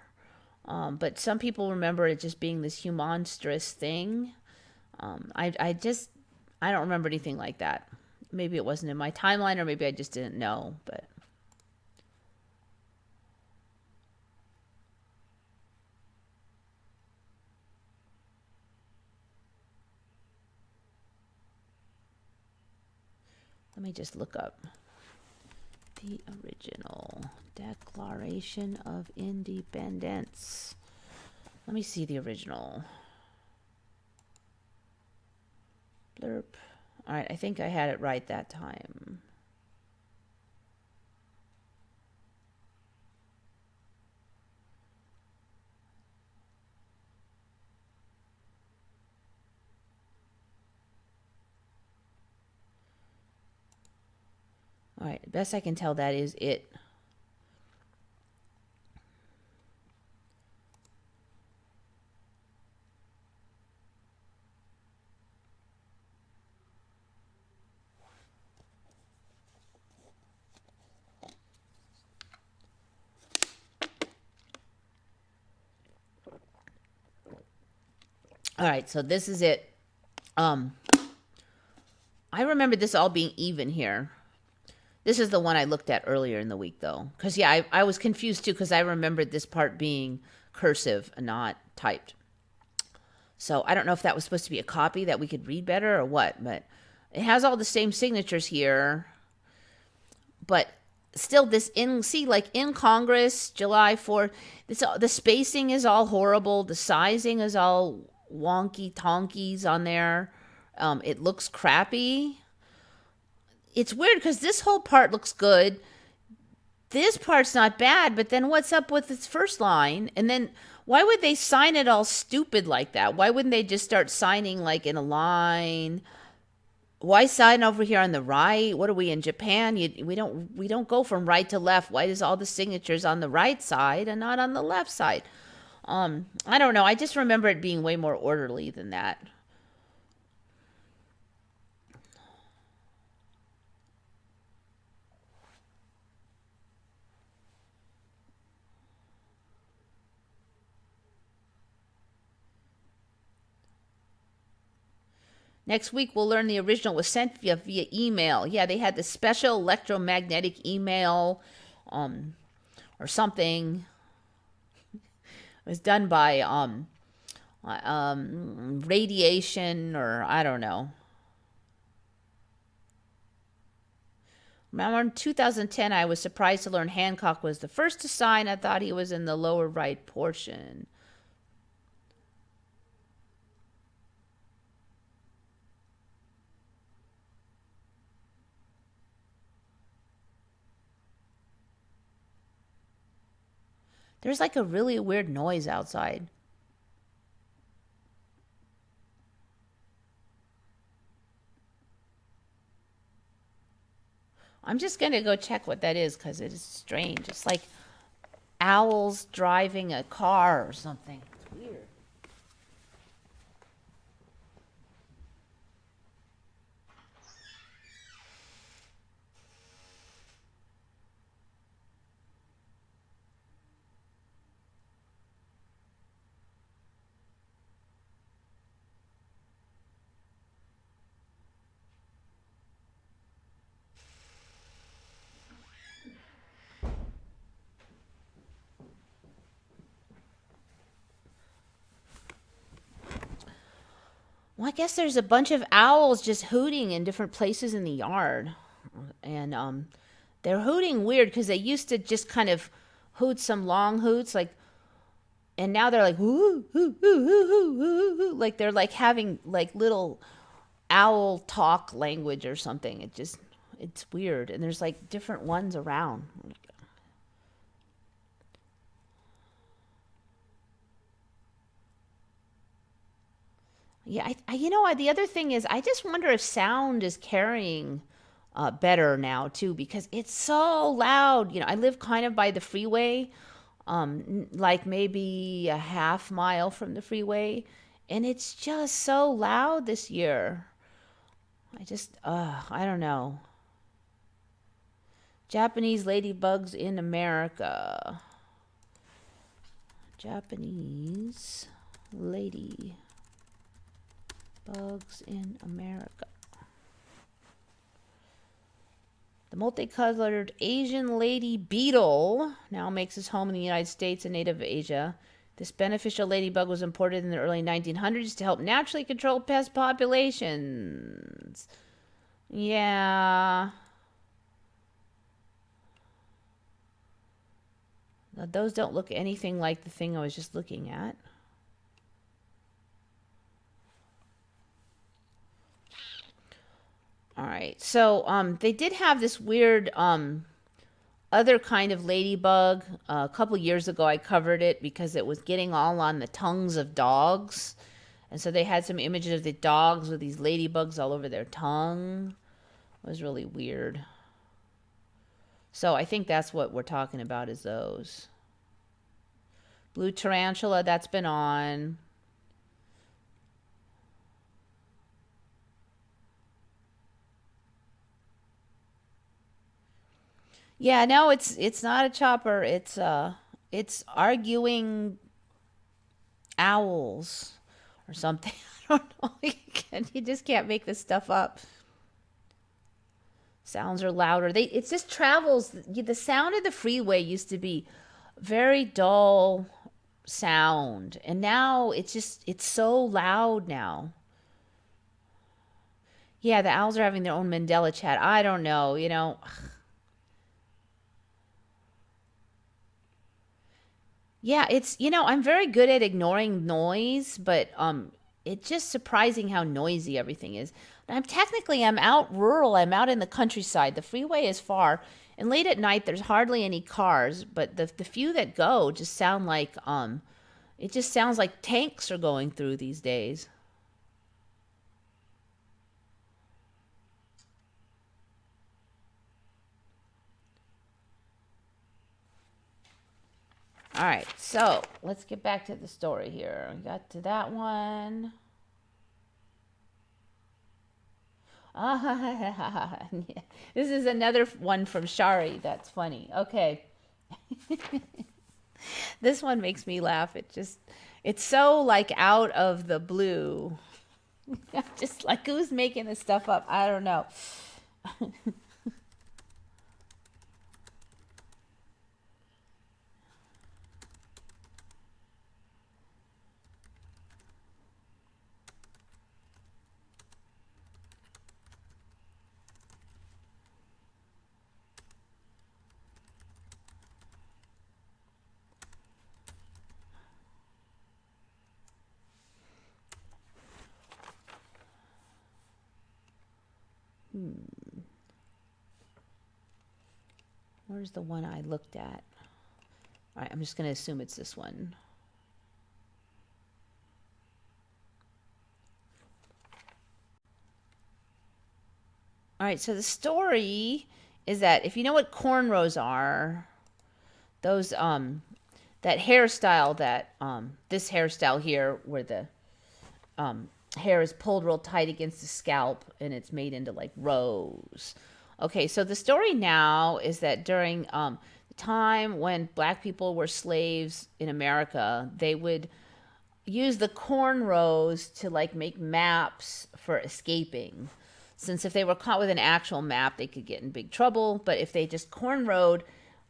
But some people remember it just being this monstrous thing. I don't remember anything like that. Maybe it wasn't in my timeline, or maybe I just didn't know, but. Let me just look up the original Declaration of Independence. Let me see the original. Blurb. All right, I think I had it right that time. All right, best I can tell, that is it. All right, so this is it. I remember this all being even here. This is the one I looked at earlier in the week, though. Because, yeah, I was confused, too, because I remembered this part being cursive and not typed. So I don't know if that was supposed to be a copy that we could read better or what. But it has all the same signatures here. But still, in Congress, July 4th, the spacing is all horrible. The sizing is all wonky tonkies on there. It looks crappy. It's weird because this whole part looks good. This part's not bad, but then what's up with its first line? And then why would they sign it all stupid like that? Why wouldn't they just start signing like in a line? Why sign over here on the right? What are we in Japan? We don't go from right to left. Why is all the signatures on the right side and not on the left side? I don't know. I just remember it being way more orderly than that. Next week, we'll learn the original was sent via email. Yeah, they had the special electromagnetic email or something. It was done by radiation, or I don't know. Remember in 2010, I was surprised to learn Hancock was the first to sign. I thought he was in the lower right portion. There's like a really weird noise outside. I'm just going to go check what that is because it is strange. It's like owls driving a car or something. It's weird. Well, I guess there's a bunch of owls just hooting in different places in the yard. And they're hooting weird because they used to just kind of hoot some long hoots like, and now they're like woo hoo hoo hoo hoo hoo hoo, like they're like having like little owl talk language or something. It's weird, and there's like different ones around. Yeah, the other thing is, I just wonder if sound is carrying better now too, because it's so loud. I live kind of by the freeway, like maybe a half mile from the freeway, and it's just so loud this year. I don't know. Japanese ladybugs in America. Japanese ladybugs in America. The multicolored Asian lady beetle now makes its home in the United States and native Asia. This beneficial ladybug was imported in the early 1900s to help naturally control pest populations. Yeah. Now, those don't look anything like the thing I was just looking at. All right. So they did have this weird other kind of ladybug. A couple years ago, I covered it because it was getting all on the tongues of dogs. And so they had some images of the dogs with these ladybugs all over their tongue. It was really weird. So I think that's what we're talking about is those. Blue tarantula, that's been on. Yeah, no, it's not a chopper. It's arguing owls or something. I don't know. You just can't make this stuff up. Sounds are louder. It just travels. The sound of the freeway used to be very dull sound, and now it's so loud now. Yeah, the owls are having their own Mandela chat. I don't know. Yeah, I'm very good at ignoring noise, but it's just surprising how noisy everything is. I'm out rural. I'm out in the countryside. The freeway is far, and late at night there's hardly any cars, but the few that go just sound like it just sounds like tanks are going through these days. All right, so let's get back to the story here. We got to that one. Ah, this is another one from Shari. That's funny. Okay. This one makes me laugh. It's so like out of the blue. Just like who's making this stuff up? I don't know. Where's the one I looked at? All right, I'm just going to assume it's this one. All right, so the story is that if you know what cornrows are, those that hairstyle that this hairstyle here where the hair is pulled real tight against the scalp and it's made into like rows. Okay, so the story now is that during the time when black people were slaves in America, they would use the cornrows to like make maps for escaping. Since if they were caught with an actual map, they could get in big trouble. But if they just cornrowed,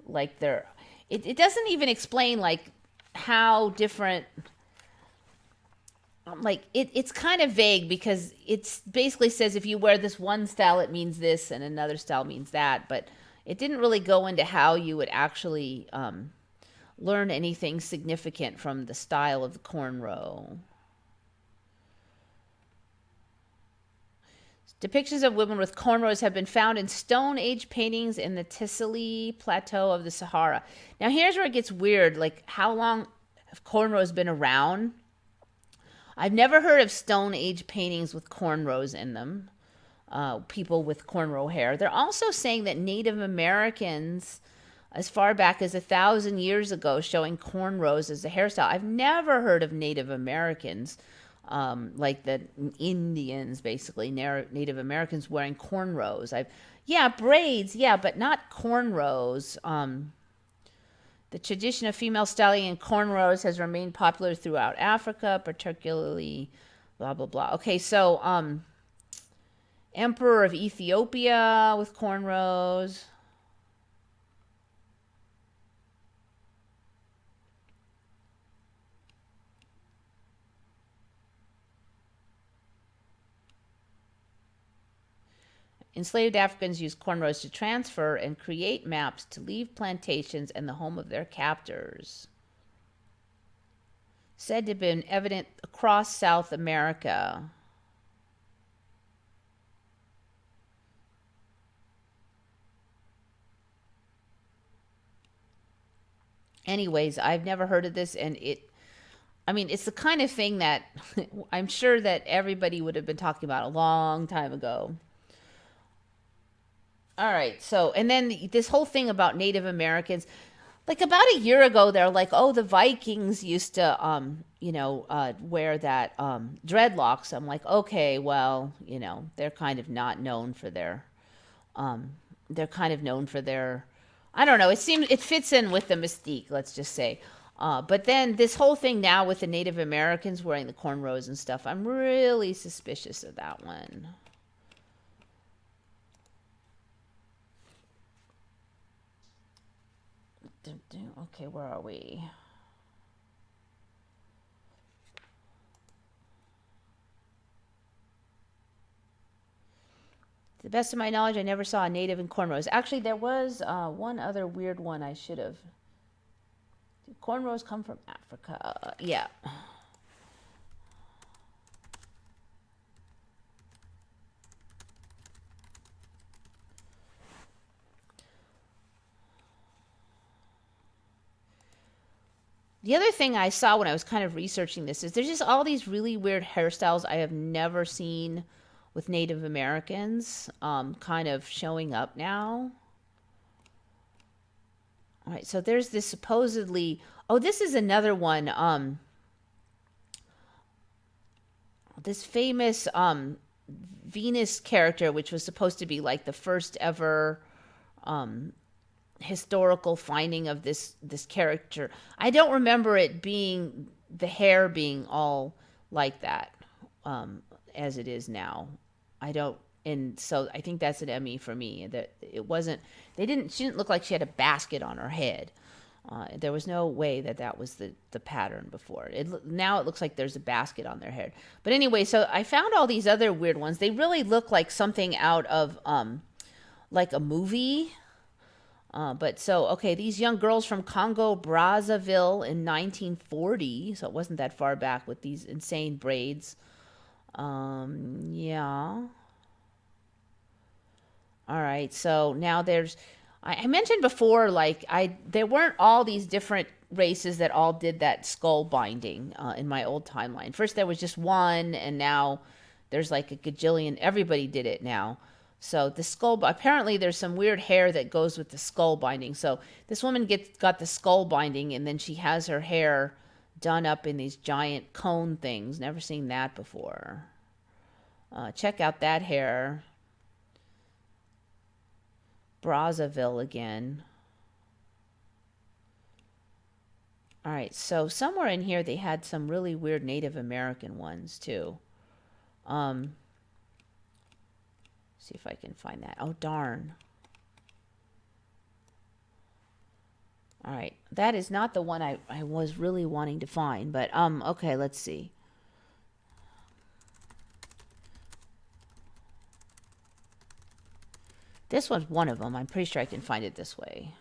like it doesn't even explain like how different. Like it's kind of vague because it's basically says if you wear this one style, it means this, and another style means that. But it didn't really go into how you would actually learn anything significant from the style of the cornrow. Depictions of women with cornrows have been found in Stone Age paintings in the Tisili Plateau of the Sahara. Now, here's where it gets weird. Like, how long have cornrows been around? I've never heard of Stone Age paintings with cornrows in them. People with cornrow hair. They're also saying that Native Americans, as far back as 1,000 years ago, showing cornrows as a hairstyle. I've never heard of Native Americans. Like the Indians, basically, Native Americans wearing cornrows. Braids, but not cornrows. The tradition of female styling in cornrows has remained popular throughout Africa, particularly blah, blah, blah. Okay, so Emperor of Ethiopia with cornrows. Enslaved Africans used cornrows to transfer and create maps to leave plantations and the home of their captors. Said to have been evident across South America. Anyways, I've never heard of this, and it's the kind of thing that I'm sure that everybody would have been talking about a long time ago. All right, so, and then this whole thing about Native Americans, like about a year ago, they're like, oh, the Vikings used to, wear that dreadlocks. I'm like, okay, well, they're kind of not known for their, I don't know, it fits in with the mystique, let's just say. But then this whole thing now with the Native Americans wearing the cornrows and stuff, I'm really suspicious of that one. Okay, where are we? To the best of my knowledge, I never saw a native in cornrows. Actually, there was one other weird one I should have. Did cornrows come from Africa? Yeah. The other thing I saw when I was kind of researching this is there's just all these really weird hairstyles I have never seen with Native Americans kind of showing up now. All right, so there's this supposedly... Oh, this is another one. This famous Venus character, which was supposed to be like the first ever... historical finding of this character. I don't remember it being the hair being all like that as it is now. I don't, and so I think that's an Emmy for me. That it wasn't. She didn't look like she had a basket on her head. There was no way that was the pattern before. Now it looks like there's a basket on their head. But anyway, so I found all these other weird ones. They really look like something out of like a movie. These young girls from Congo Brazzaville in 1940, so it wasn't that far back with these insane braids. Yeah. All right, so now I mentioned before, like, there weren't all these different races that all did that skull binding in my old timeline. First there was just one, and now there's like a gajillion. Everybody did it now. So the skull, apparently there's some weird hair that goes with the skull binding. So this woman got the skull binding, and then she has her hair done up in these giant cone things. Never seen that before. Check out that hair. Brazzaville again. All right, so somewhere in here they had some really weird Native American ones too. See if I can find that. Oh, darn. All right, that is not the one I was really wanting to find, but okay, let's see. This one's one of them. I'm pretty sure I can find it this way.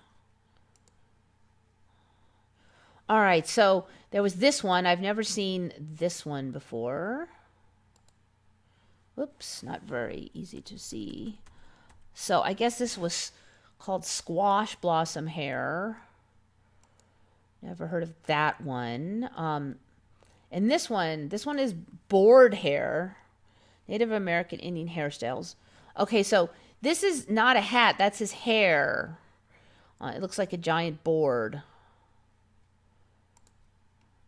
All right, so there was this one. I've never seen this one before. Whoops, not very easy to see. So I guess this was called squash blossom hair. Never heard of that one. And this one is board hair. Native American Indian hairstyles. Okay, so this is not a hat. That's his hair. It looks like a giant board.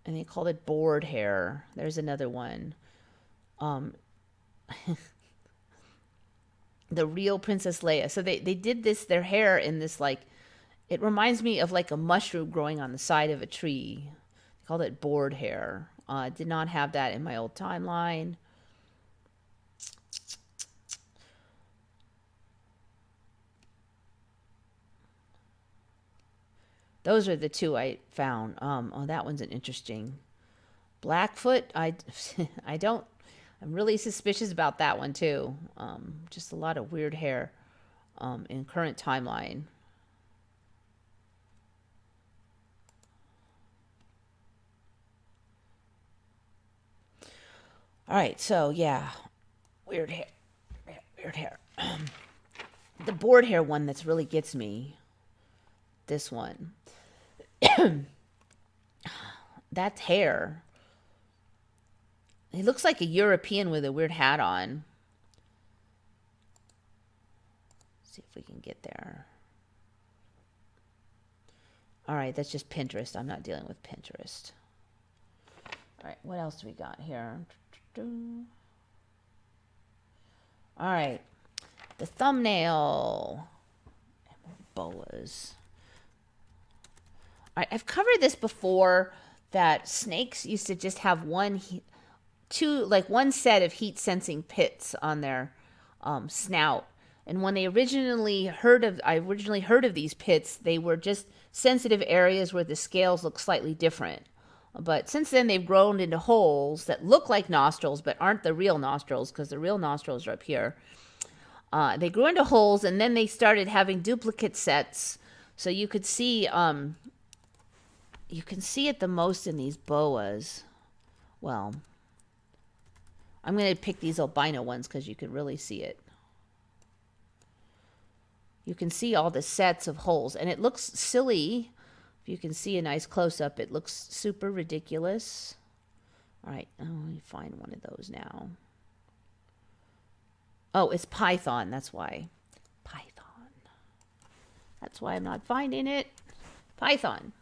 And they called it board hair. There's another one. The real Princess Leia. So they did this, their hair in this, like, it reminds me of like a mushroom growing on the side of a tree. They called it board hair. Did not have that in my old timeline. Those are the two I found. Oh, that one's an interesting. Blackfoot, I don't, I'm really suspicious about that one too. Just a lot of weird hair in current timeline. All right, so yeah, weird hair, weird hair. The board hair one that's really gets me. This one. That's hair. He looks like a European with a weird hat on. Let's see if we can get there. All right, that's just Pinterest. I'm not dealing with Pinterest. All right, what else do we got here? All right, the thumbnail. Boas. All right, I've covered this before, that snakes used to just have one set of heat sensing pits on their snout. And when I originally heard of these pits, they were just sensitive areas where the scales look slightly different. But since then, they've grown into holes that look like nostrils, but aren't the real nostrils, because the real nostrils are up here. They grew into holes, and then they started having duplicate sets. So you could see, you can see it the most in these boas. Well, I'm going to pick these albino ones because you can really see it. You can see all the sets of holes, and it looks silly. If you can see a nice close-up, it looks super ridiculous. All right, let me find one of those now. Oh, it's Python. That's why. Python. That's why I'm not finding it. Python.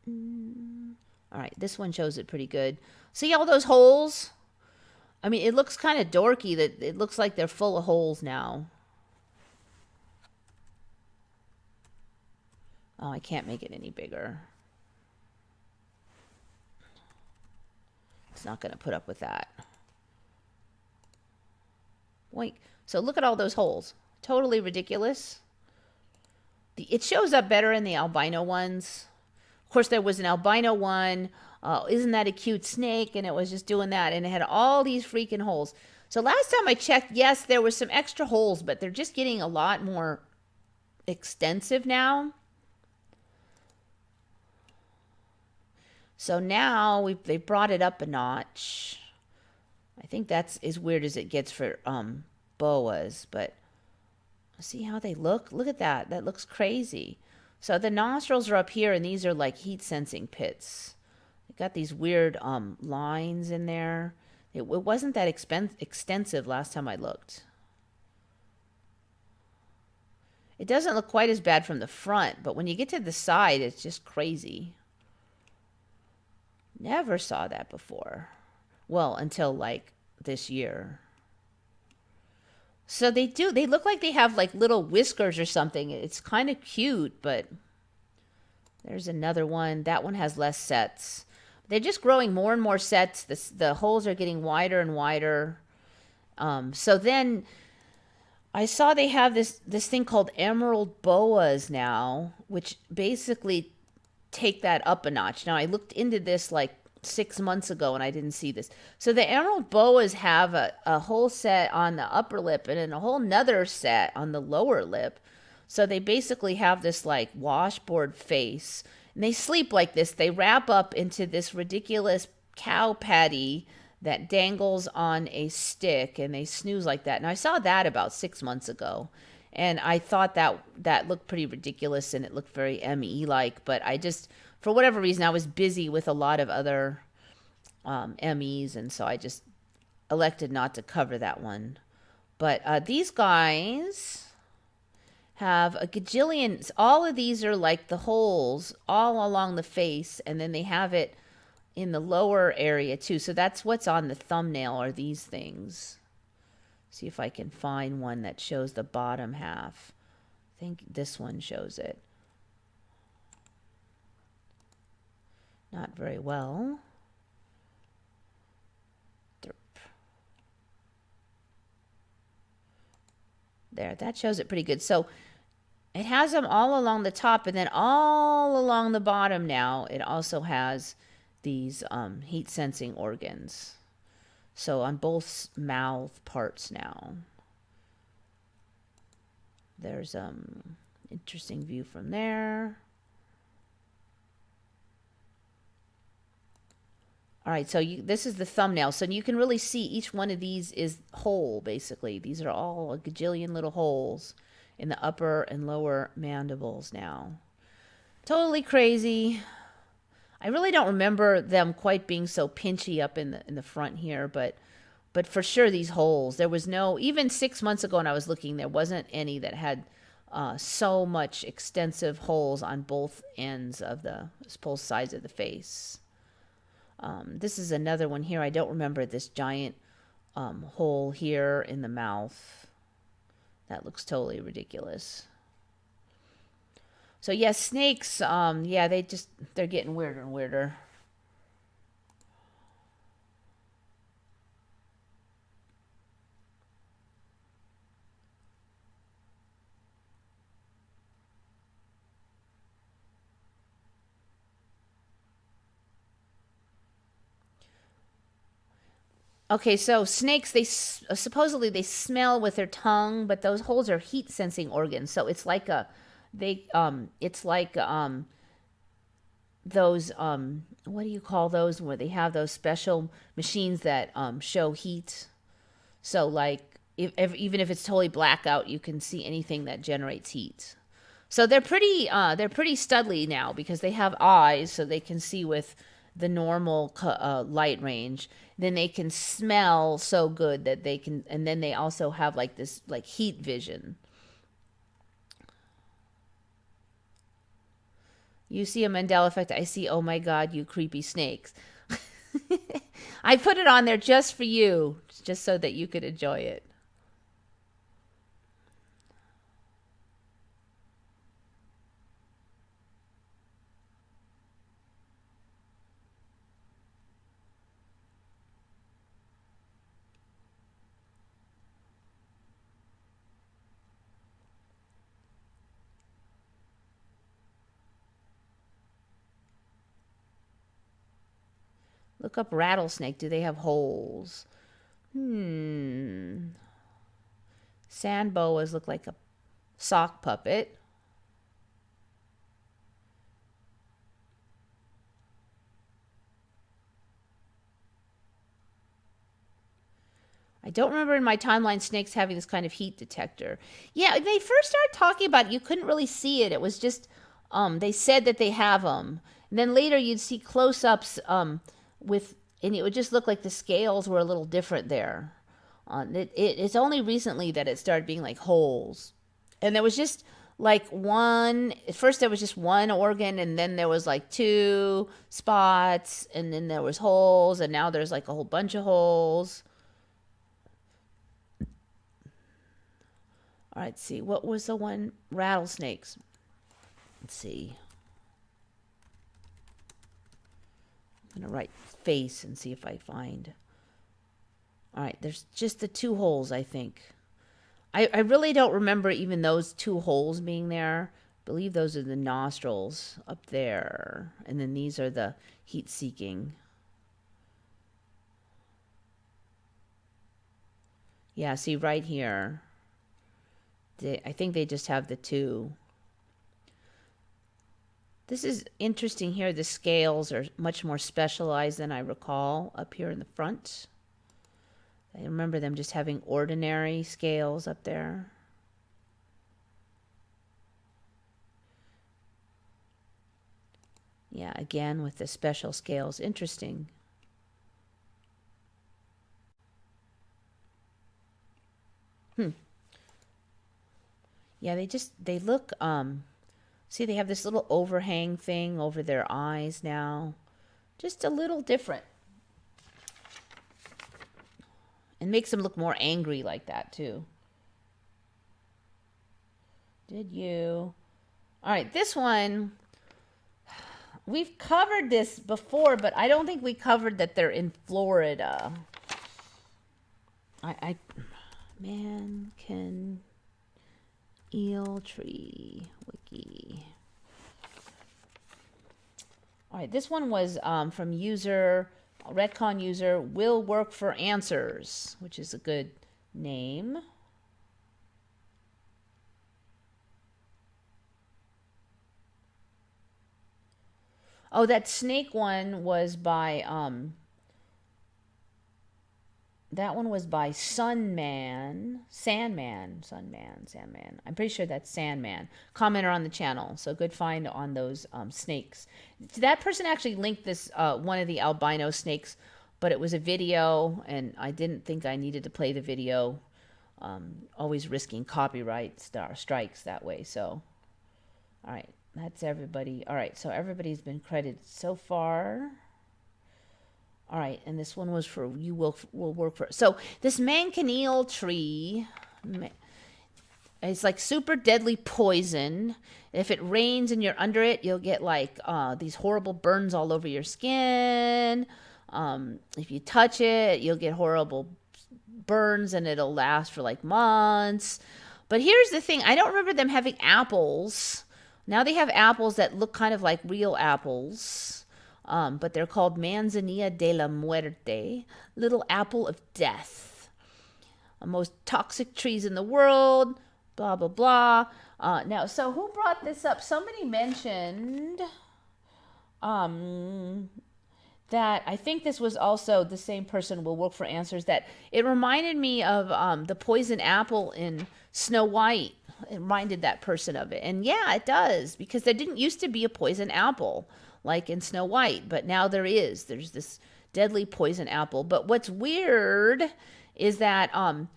All right, this one shows it pretty good. See all those holes? I mean, it looks kind of dorky that it looks like they're full of holes now. Oh, I can't make it any bigger. It's not going to put up with that. Boink. So look at all those holes. Totally ridiculous. It shows up better in the albino ones. Of course, there was an albino one. Isn't that a cute snake? And it was just doing that. And it had all these freaking holes. So last time I checked, yes, there were some extra holes, but they're just getting a lot more extensive now. So now they brought it up a notch. I think that's as weird as it gets for boas, but see how they look? Look at that. That looks crazy. So the nostrils are up here, and these are like heat sensing pits. They got these weird lines in there. It wasn't that extensive last time I looked. It doesn't look quite as bad from the front, but when you get to the side, it's just crazy. Never saw that before. Well, until like this year. So they look like they have like little whiskers or something. It's kind of cute, but there's another one. That one has less sets. They're just growing more and more sets. The holes are getting wider and wider. So then I saw they have this thing called emerald boas now, which basically take that up a notch. Now, I looked into this like 6 months ago and I didn't see this. So the emerald boas have a whole set on the upper lip and then a whole nother set on the lower lip. So they basically have this like washboard face. And they sleep like this. They wrap up into this ridiculous cow patty that dangles on a stick and they snooze like that. And I saw that about 6 months ago. And I thought that looked pretty ridiculous and it looked very ME-like. But I just, for whatever reason, I was busy with a lot of other MEs. And so I just elected not to cover that one. But these guys have a gajillion. All of these are like the holes all along the face. And then they have it in the lower area too. So that's what's on the thumbnail are these things. See if I can find one that shows the bottom half. I think this one shows it. Not very well. Derp. There, that shows it pretty good. So it has them all along the top and then all along the bottom now. It also has these heat sensing organs. So on both mouth parts now. There's interesting view from there. All right, so this is the thumbnail. So you can really see each one of these is whole, basically. These are all a gajillion little holes in the upper and lower mandibles now. Totally crazy. I really don't remember them quite being so pinchy up in the front here, but for sure these holes, there was no, even 6 months ago when I was looking, there wasn't any that had so much extensive holes on both ends of both sides of the face. This is another one here. I don't remember this giant hole here in the mouth. That looks totally ridiculous. So yes, snakes, yeah, they're getting weirder and weirder. Okay, so snakes, supposedly they smell with their tongue, but those holes are heat sensing organs. So it's like those what do you call those where they have those special machines that show heat. So like even if it's totally blackout, you can see anything that generates heat. So they're pretty studly now because they have eyes, so they can see with the normal light range. Then they can smell so good that they can, and then they also have like this like heat vision. You see a Mandela effect. I see, oh my God, you creepy snakes. I put it on there just for you, just so that you could enjoy it. Look up rattlesnake. Do they have holes? Sand boas look like a sock puppet. I don't remember in my timeline snakes having this kind of heat detector. Yeah, they first started talking about it, you couldn't really see it. It was just, they said that they have them. And then later you'd see close-ups with and it would just look like the scales were a little different there. It's only recently that it started being like holes. And there was just like one, at first there was just one organ, and then there was like two spots, and then there was holes, and now there's like a whole bunch of holes. All right, let's see. What was the one? Rattlesnakes. Let's see. I'm going to write face and see if I find. All right, there's just the two holes, I think. I really don't remember even those two holes being there. I believe those are the nostrils up there. And then these are the heat-seeking. Yeah, see right here. I think they just have the two. This is interesting here. The scales are much more specialized than I recall up here in the front. I remember them just having ordinary scales up there. Yeah, again with the special scales. Interesting. Yeah, they look, see, they have this little overhang thing over their eyes now. Just a little different. It makes them look more angry like that, too. Did you? All right, this one, we've covered this before, but I don't think we covered that they're in Florida. Manchineel tree wiki. All right, this one was from Retcon user will work for answers, which is a good name. Oh, that snake one was by that one was by Sandman. I'm pretty sure that's Sandman. Commenter on the channel. So good find on those snakes. That person actually linked this, one of the albino snakes, but it was a video, and I didn't think I needed to play the video. Always risking copyright strikes that way. So, all right, that's everybody. All right, so everybody's been credited so far. All right, and this one was for you will work for. So this Manchineel tree, it's like super deadly poison. If it rains and you're under it, you'll get like these horrible burns all over your skin. If you touch it, you'll get horrible burns, and it'll last for like months. But here's the thing: I don't remember them having apples. Now they have apples that look kind of like real apples. But they're called Manzanilla de la Muerte, little apple of death. Most toxic trees in the world, blah, blah, blah. Now, so who brought this up? Somebody mentioned that I think this was also the same person will work for answers, that it reminded me of the poison apple in Snow White. It reminded that person of it. And yeah, it does, because there didn't used to be a poison apple like in Snow White, but now there is. There's this deadly poison apple. But what's weird is that, I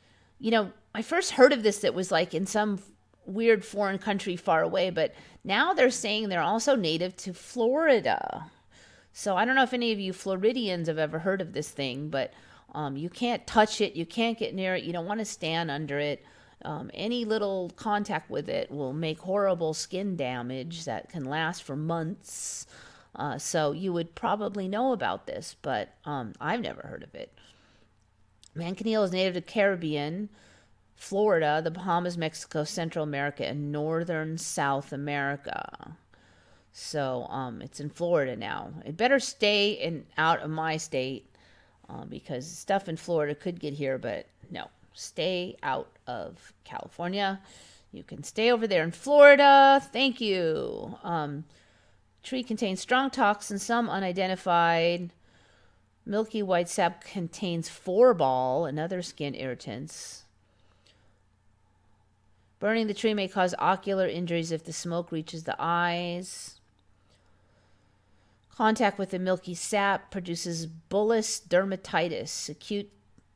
first heard of this, it was like in some weird foreign country far away, but now they're saying they're also native to Florida. So I don't know if any of you Floridians have ever heard of this thing, but you can't touch it, you can't get near it, you don't want to stand under it. Any little contact with it will make horrible skin damage that can last for months. So you would probably know about this, but I've never heard of it. Manchineel is native to Caribbean, Florida, the Bahamas, Mexico, Central America, and northern South America. So it's in Florida now. It better stay out of my state because stuff in Florida could get here, but no. Stay out of California. You can stay over there in Florida. Thank you. Tree contains strong toxins, some unidentified. Milky white sap contains forbol and other skin irritants. Burning the tree may cause ocular injuries if the smoke reaches the eyes. Contact with the milky sap produces bullous dermatitis, acute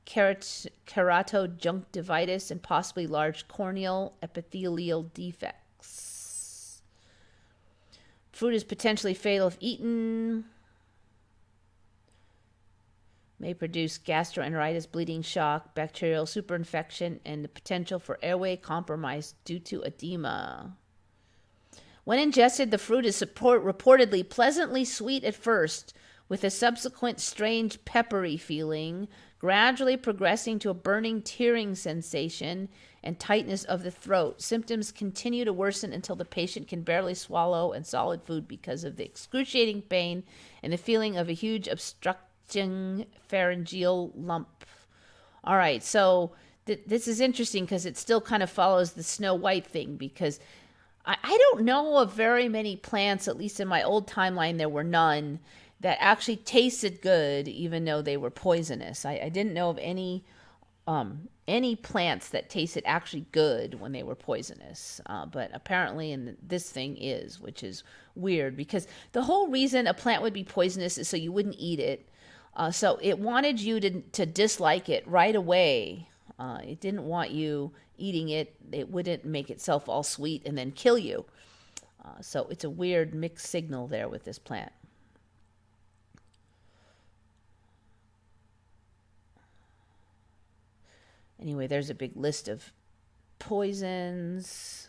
keratoconjunctivitis, and possibly large corneal epithelial defects. Fruit is potentially fatal if eaten. May produce gastroenteritis, bleeding shock, bacterial superinfection, and the potential for airway compromise due to edema. When ingested, the fruit is reportedly pleasantly sweet at first, with a subsequent strange peppery feeling, gradually progressing to a burning, tearing sensation and tightness of the throat. Symptoms continue to worsen until the patient can barely swallow and solid food because of the excruciating pain and the feeling of a huge obstructing pharyngeal lump. All right, so this is interesting because it still kind of follows the Snow White thing, because I don't know of very many plants, at least in my old timeline there were none, that actually tasted good even though they were poisonous. I didn't know of any plants that tasted actually good when they were poisonous, but apparently in this thing is, which is weird, because the whole reason a plant would be poisonous is so you wouldn't eat it. So it wanted you to dislike it right away. It didn't want you eating it. It wouldn't make itself all sweet and then kill you. So it's a weird mixed signal there with this plant. Anyway, there's a big list of poisons.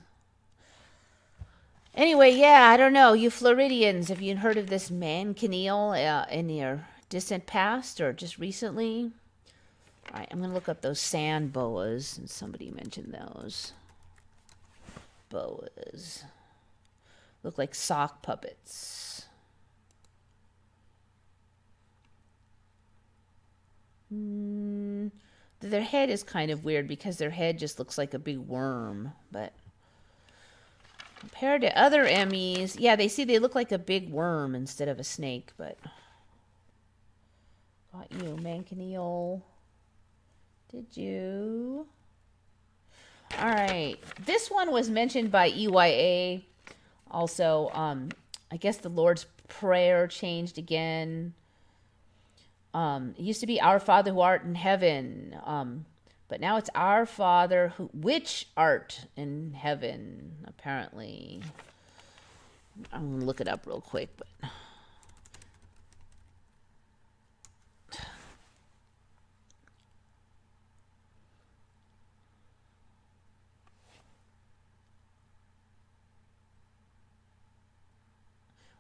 Anyway, yeah, I don't know. You Floridians, have you heard of this Manchineel in your distant past or just recently? All right, I'm going to look up those sand boas, and somebody mentioned those. Boas. Look like sock puppets. Their head is kind of weird because their head just looks like a big worm, but compared to other Emmys, yeah, they look like a big worm instead of a snake, but got you, Manchineel. Did you? All right. This one was mentioned by EYA. Also, I guess the Lord's Prayer changed again. It used to be Our Father who art in heaven. But now it's Our Father which art in heaven, apparently. I'm going to look it up real quick, but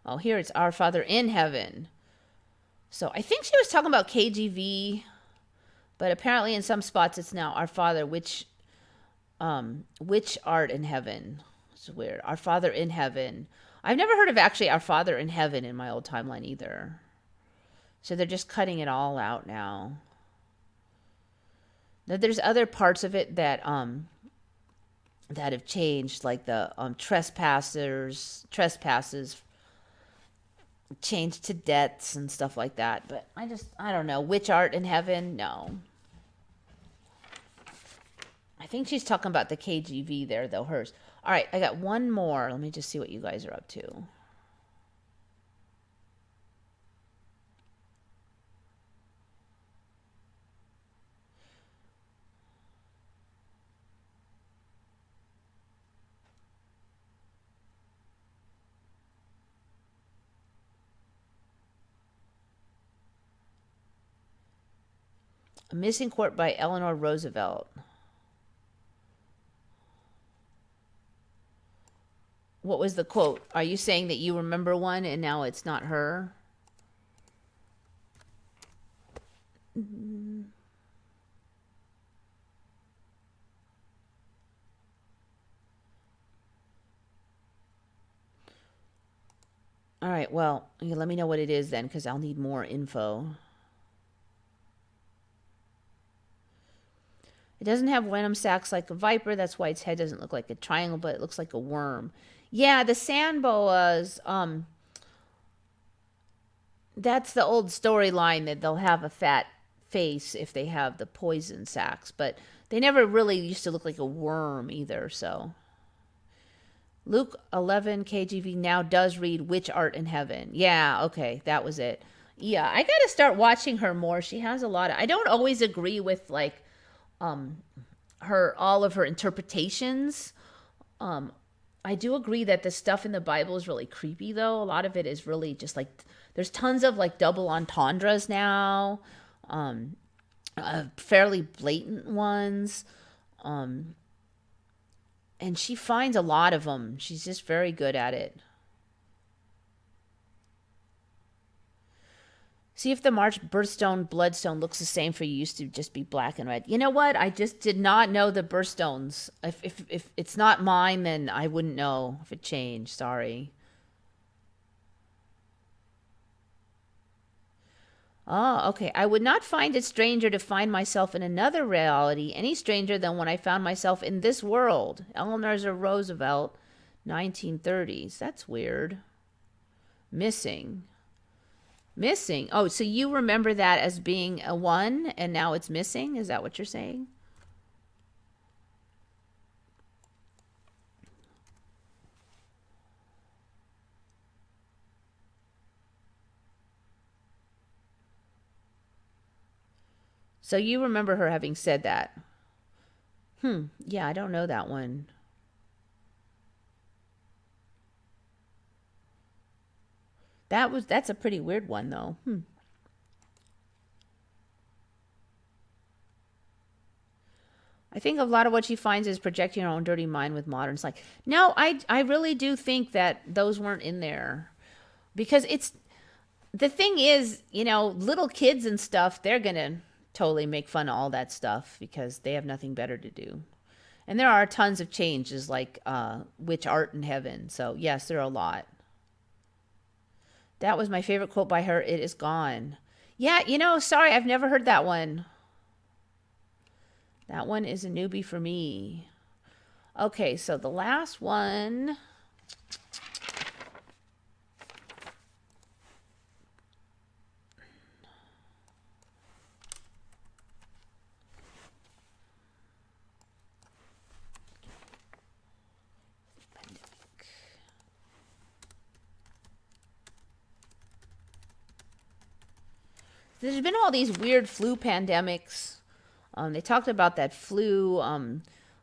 oh, here it's Our Father in heaven. So I think she was talking about KGV, but apparently in some spots it's now Our Father which art in heaven. It's weird. Our Father in heaven. I've never heard of actually Our Father in heaven in my old timeline either. So they're just cutting it all out now. Now there's other parts of it that have changed, like the trespasses changed to debts and stuff like that. But I don't know. Which art in heaven? No. I think she's talking about the KGV there, though, hers. All right, I got one more. Let me just see what you guys are up to. A Missing Court by Eleanor Roosevelt. What was the quote? Are you saying that you remember one and now it's not her? All right, well, let me know what it is then, because I'll need more info. It doesn't have venom sacs like a viper. That's why its head doesn't look like a triangle, but it looks like a worm. Yeah, the sand boas, that's the old storyline that they'll have a fat face if they have the poison sacs, but they never really used to look like a worm either, so. Luke 11 KGV now does read Witch Art in Heaven. Yeah, okay, that was it. Yeah, I got to start watching her more. She has a lot of, I don't always agree with like um her all of her interpretations. Um I do agree that the stuff in the Bible is really creepy though. A lot of it is really just like there's tons of like double entendres now. Um Fairly blatant ones. Um and she finds a lot of them. She's just very good at it. See if the March birthstone bloodstone looks the same for you. Used to just be black and red. You know what? I just did not know the birthstones. If it's not mine, then I wouldn't know if it changed. Sorry. Oh, okay. I would not find it stranger to find myself in another reality any stranger than when I found myself in this world. Eleanor Roosevelt, 1930s. That's weird. Missing. Missing. Oh, so you remember that as being a one and now it's missing? Is that what you're saying? So you remember her having said that? Yeah, I don't know that one. That's a pretty weird one though. I think a lot of what she finds is projecting her own dirty mind with modern slang. No, I really do think that those weren't in there because it's the thing is, little kids and stuff, they're gonna totally make fun of all that stuff because they have nothing better to do. And there are tons of changes like witch art in heaven. So yes, there are a lot. That was my favorite quote by her. It is gone. Yeah, sorry, I've never heard that one. That one is a newbie for me. Okay, so the last one. There's been all these weird flu pandemics. They talked about that flu,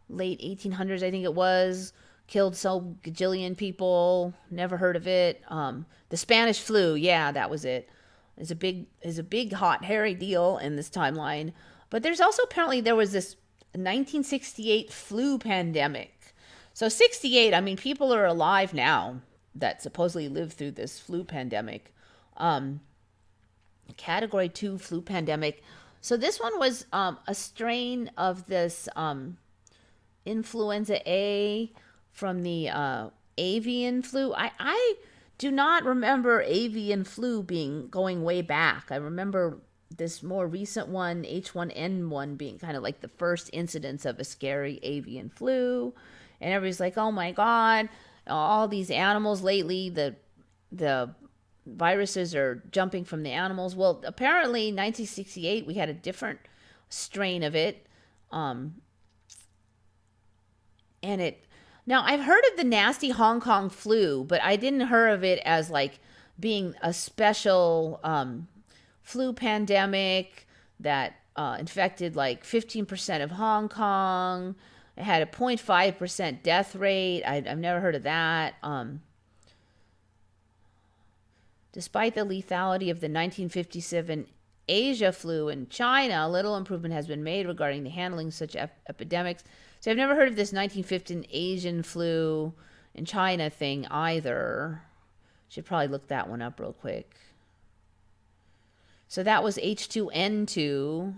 late 1800s, I think it was, killed so gajillion people. Never heard of it. The Spanish flu, yeah, that was it. Is a big hot hairy deal in this timeline. But there's also apparently there was this 1968 flu pandemic. So 68, I mean, people are alive now that supposedly lived through this flu pandemic. Category 2 flu pandemic. So this one was a strain of this influenza A from the avian flu. I do not remember avian flu going way back. I remember this more recent one, H1N1, being kind of like the first incidence of a scary avian flu. And everybody's like, oh my God, all these animals lately, the viruses are jumping from the animals. Well, apparently 1968 we had a different strain of it. And it now I've heard of the nasty Hong Kong flu, but I didn't hear of it as like being a special flu pandemic that infected like 15% of Hong Kong. It had a 0.5% death rate. I've never heard of that. Despite the lethality of the 1957 Asia flu in China, little improvement has been made regarding the handling of such epidemics. So I've never heard of this 1915 Asian flu in China thing either. Should probably look that one up real quick. So that was H2N2.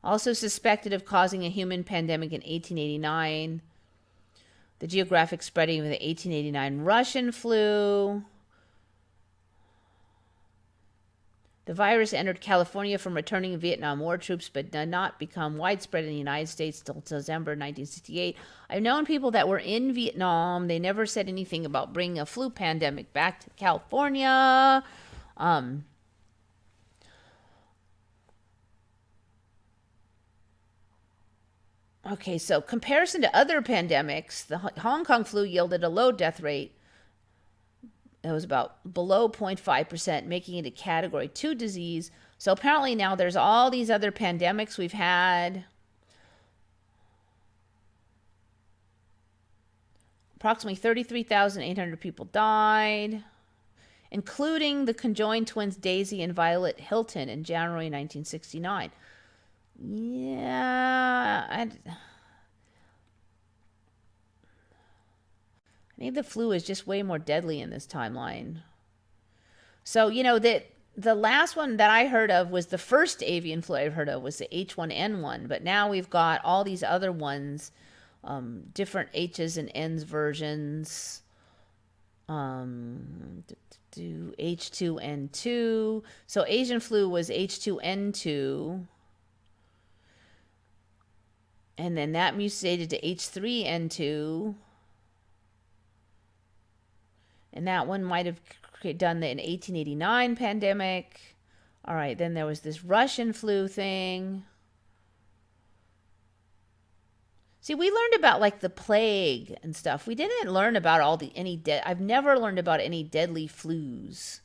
Also suspected of causing a human pandemic in 1889. The geographic spreading of the 1889 Russian flu. The virus entered California from returning Vietnam War troops, but did not become widespread in the United States until December 1968. I've known people that were in Vietnam. They never said anything about bringing a flu pandemic back to California. Okay, so comparison to other pandemics, the Hong Kong flu yielded a low death rate. It was about below 0.5%, making it a category 2 disease. So apparently now there's all these other pandemics we've had. Approximately 33,800 people died, including the conjoined twins Daisy and Violet Hilton in January 1969. Yeah, I think the flu is just way more deadly in this timeline. So, that the last one that I heard of was the first avian flu I heard of was the H1N1, but now we've got all these other ones, different H's and N's versions. H2N2. So Asian flu was H2N2. And then that mutated to H3N2. And that one might have done the 1889 pandemic. All right, then there was this Russian flu thing. See, we learned about like the plague and stuff. We didn't learn about I've never learned about any deadly flus,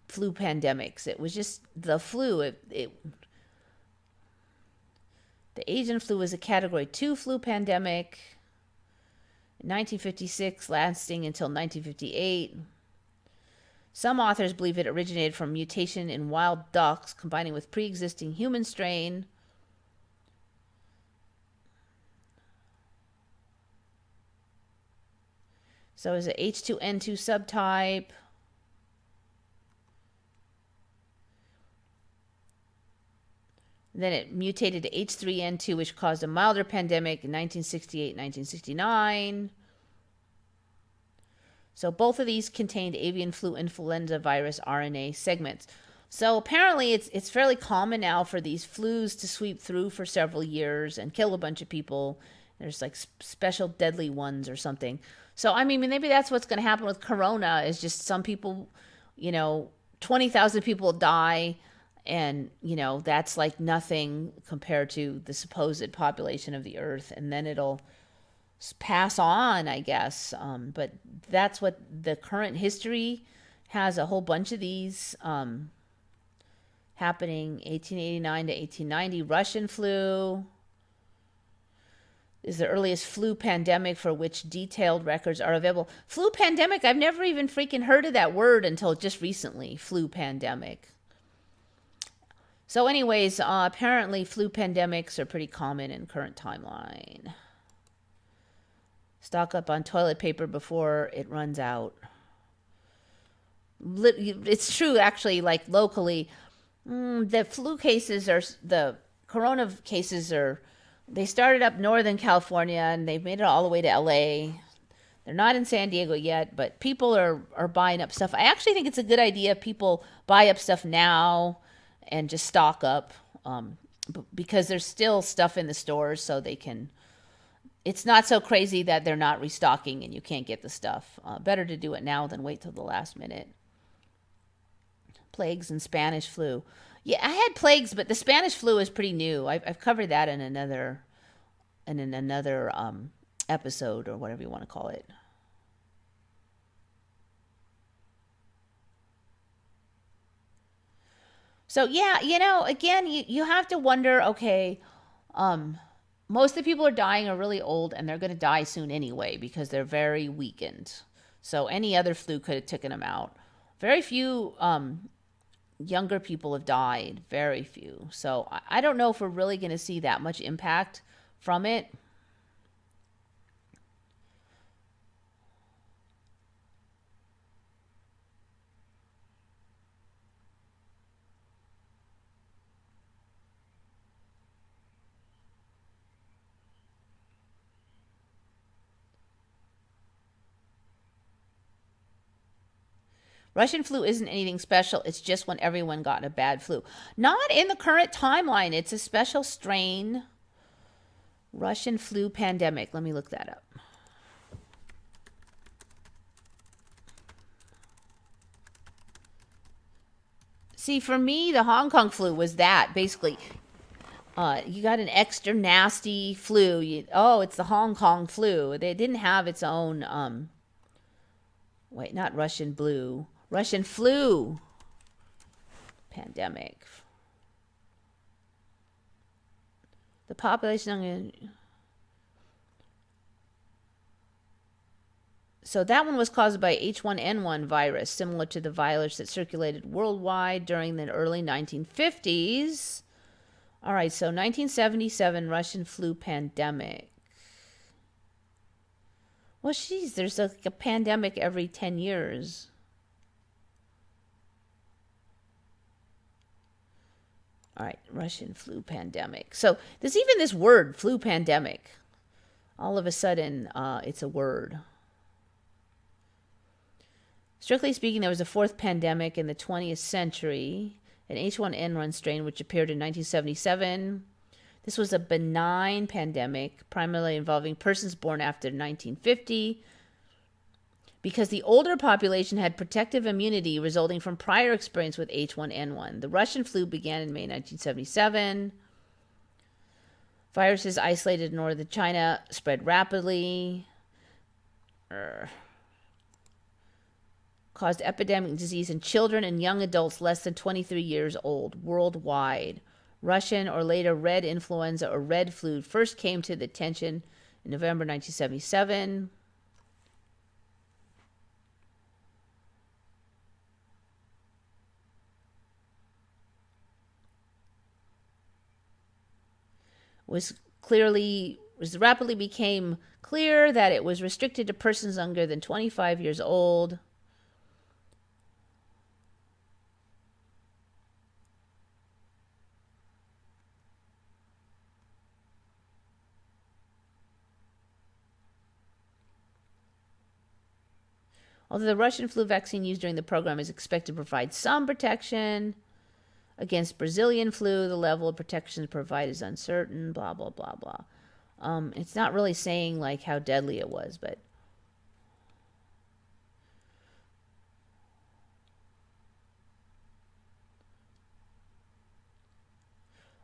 flu pandemics. It was just the flu. The Asian flu was a category 2 flu pandemic in 1956, lasting until 1958. Some authors believe it originated from mutation in wild ducks combining with pre-existing human strain. So is it H2N2 subtype? Then it mutated to H3N2, which caused a milder pandemic in 1968, 1969. So both of these contained avian flu influenza virus RNA segments. So apparently it's fairly common now for these flus to sweep through for several years and kill a bunch of people. There's like special deadly ones or something. So, I mean, maybe that's what's going to happen with corona is just some people, 20,000 people die. And, that's like nothing compared to the supposed population of the earth. And then it'll pass on, I guess. But that's what the current history has, a whole bunch of these happening 1889 to 1890. Russian flu is the earliest flu pandemic for which detailed records are available. Flu pandemic, I've never even freaking heard of that word until just recently, flu pandemic. So anyways, apparently flu pandemics are pretty common in current timeline. Stock up on toilet paper before it runs out. It's true, actually, like locally, the flu cases the corona cases they started up Northern California and they've made it all the way to LA. They're not in San Diego yet, but people are buying up stuff. I actually think it's a good idea if people buy up stuff now and just stock up because there's still stuff in the stores so they can. It's not so crazy that they're not restocking and you can't get the stuff. Better to do it now than wait till the last minute. Plagues and Spanish flu. Yeah, I had plagues, but the Spanish flu is pretty new. I've covered that in another episode or whatever you want to call it. So yeah, again, you have to wonder, okay, most of the people are dying are really old and they're going to die soon anyway because they're very weakened. So any other flu could have taken them out. Very few younger people have died, very few. So I don't know if we're really going to see that much impact from it. Russian flu isn't anything special. It's just when everyone got a bad flu. Not in the current timeline. It's a special strain. Russian flu pandemic. Let me look that up. See, for me, the Hong Kong flu was that, basically. You got an extra nasty flu. It's the Hong Kong flu. They didn't have its own, not Russian blue, Russian flu pandemic. The population. So that one was caused by H1N1 virus, similar to the virus that circulated worldwide during the early 1950s. All right, so 1977 Russian flu pandemic. Well, geez, there's a pandemic every 10 years. All right, Russian flu pandemic. So there's even this word, flu pandemic. All of a sudden, it's a word. Strictly speaking, there was a fourth pandemic in the 20th century, an H1N1 strain which appeared in 1977. This was a benign pandemic, primarily involving persons born after 1950, because the older population had protective immunity resulting from prior experience with H1N1. The Russian flu began in May 1977. Viruses isolated in northern China spread rapidly. Caused epidemic disease in children and young adults less than 23 years old worldwide. Russian or later red influenza or red flu first came to the attention in November 1977. Rapidly became clear that it was restricted to persons younger than 25 years old. Although the Russian flu vaccine used during the program is expected to provide some protection against Brazilian flu, the level of protection provided is uncertain, blah, blah, blah, blah. It's not really saying like how deadly it was, but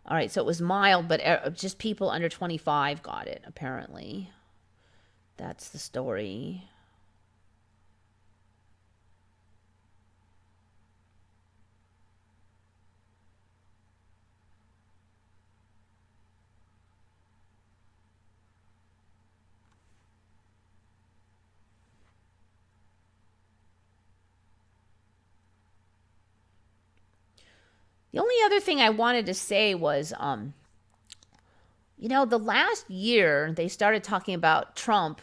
all right, so it was mild, but just people under 25 got it, apparently. That's the story. The only other thing I wanted to say was, the last year they started talking about Trump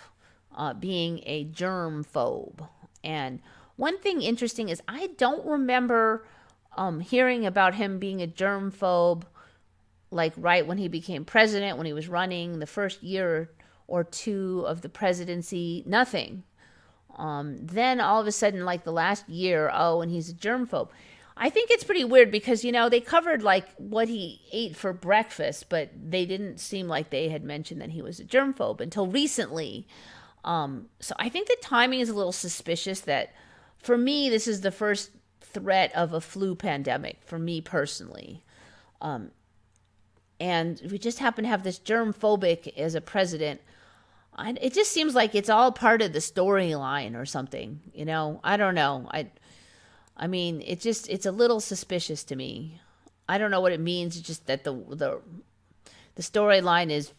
being a germ phobe. And one thing interesting is I don't remember hearing about him being a germ phobe, like right when he became president, when he was running the first year or two of the presidency, nothing. Then all of a sudden, like the last year, and he's a germ phobe. I think it's pretty weird because, they covered like what he ate for breakfast, but they didn't seem like they had mentioned that he was a germphobe until recently. So I think the timing is a little suspicious that for me, this is the first threat of a flu pandemic for me personally. And we just happen to have this germphobic as a president. It just seems like it's all part of the storyline or something, I don't know. I mean, it's a little suspicious to me. I don't know what it means. It's just that the storyline is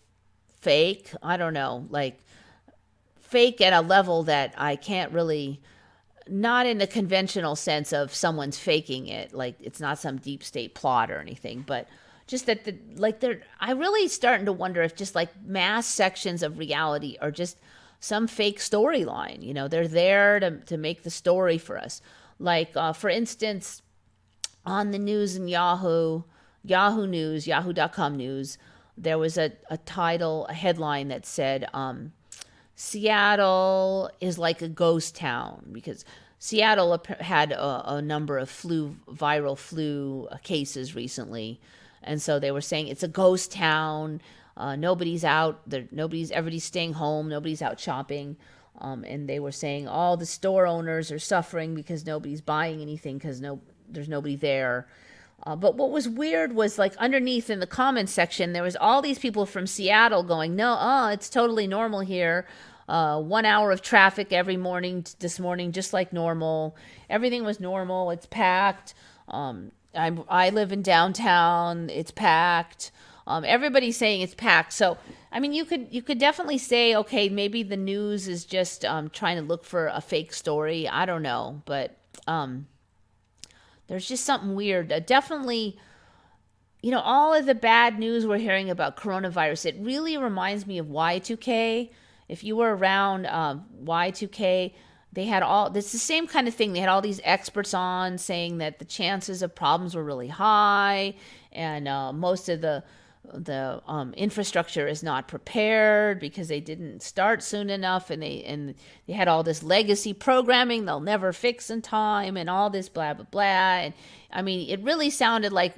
fake. I don't know, like fake at a level that I can't really, not in the conventional sense of someone's faking it. Like it's not some deep state plot or anything, but just that I'm really starting to wonder if just like mass sections of reality are just some fake storyline. They're there to make the story for us. Like, for instance, on the news in Yahoo News, yahoo.com news, there was a headline that said, Seattle is like a ghost town, because Seattle had a number of viral flu cases recently. And so they were saying it's a ghost town. Nobody's out. Everybody's staying home. Nobody's out shopping. And they were saying all the store owners are suffering because nobody's buying anything because there's nobody there. But what was weird was like underneath in the comments section, there was all these people from Seattle going, no, it's totally normal here. 1 hour of traffic every morning this morning, just like normal. Everything was normal. It's packed. I live in downtown. It's packed. Everybody's saying it's packed. So, I mean, you could definitely say, okay, maybe the news is just trying to look for a fake story. I don't know, but there's just something weird. Definitely, all of the bad news we're hearing about coronavirus, it really reminds me of Y2K. If you were around Y2K, they had it's the same kind of thing. They had all these experts on saying that the chances of problems were really high, and most of the infrastructure is not prepared because they didn't start soon enough, and they had all this legacy programming they'll never fix in time, and all this blah blah blah. And I mean, it really sounded like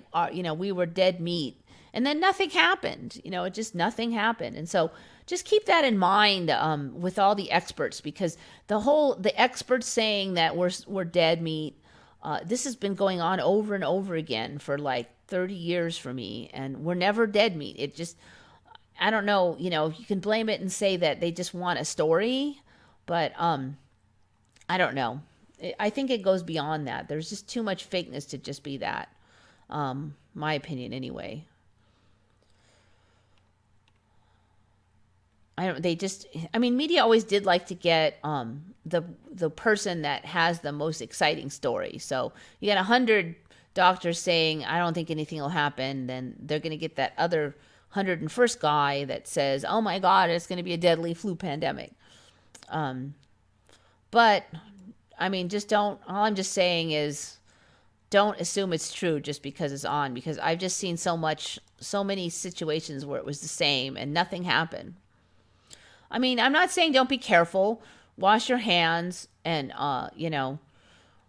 we were dead meat, and then nothing happened. It just nothing happened, and so just keep that in mind with all the experts, because the experts saying that we're dead meat. This has been going on over and over again for like 30 years for me, and we're never dead meat. It just, I don't know, you can blame it and say that they just want a story, but I don't know. I think it goes beyond that. There's just too much fakeness to just be that. My opinion anyway. Media always did like to get the person that has the most exciting story. So you got 100 doctors saying, I don't think anything will happen, then they're going to get that other 101st guy that says, oh my God, it's going to be a deadly flu pandemic. But I mean, all I'm just saying is don't assume it's true just because it's on, because I've just seen so many situations where it was the same and nothing happened. I mean, I'm not saying don't be careful. Wash your hands and,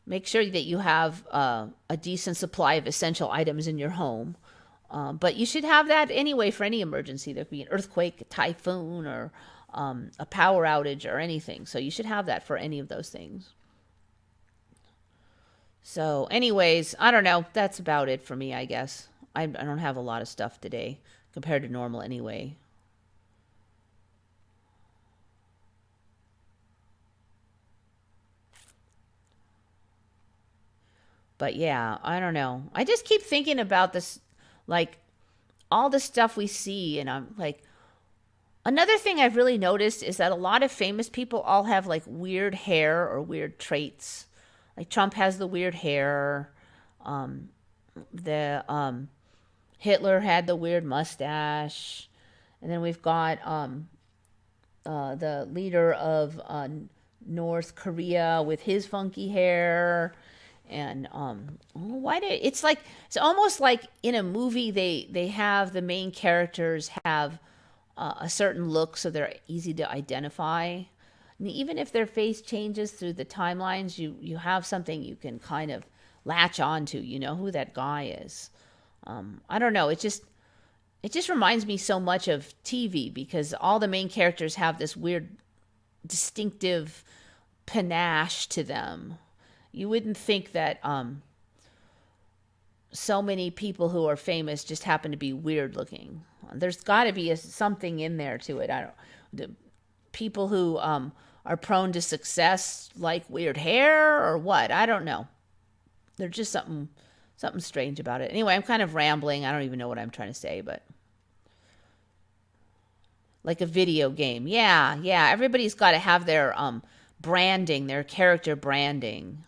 make sure that you have a decent supply of essential items in your home. But you should have that anyway for any emergency. There could be an earthquake, a typhoon, or a power outage or anything. So you should have that for any of those things. So anyways, I don't know. That's about it for me, I guess. I don't have a lot of stuff today compared to normal anyway. But yeah, I don't know. I just keep thinking about this, like all the stuff we see, and I'm like, another thing I've really noticed is that a lot of famous people all have like weird hair or weird traits. Like Trump has the weird hair. The Hitler had the weird mustache, and then we've got the leader of North Korea with his funky hair. And it's almost like in a movie they have the main characters have a certain look so they're easy to identify. And even if their face changes through the timelines, you have something you can kind of latch on to. You know who that guy is. I don't know. It just reminds me so much of TV, because all the main characters have this weird distinctive panache to them. You wouldn't think that so many people who are famous just happen to be weird looking. There's got to be something in there to it. The people who are prone to success like weird hair or what? I don't know. There's just something strange about it. Anyway, I'm kind of rambling. I don't even know what I'm trying to say, but like a video game. Yeah. Everybody's got to have their branding, their character branding.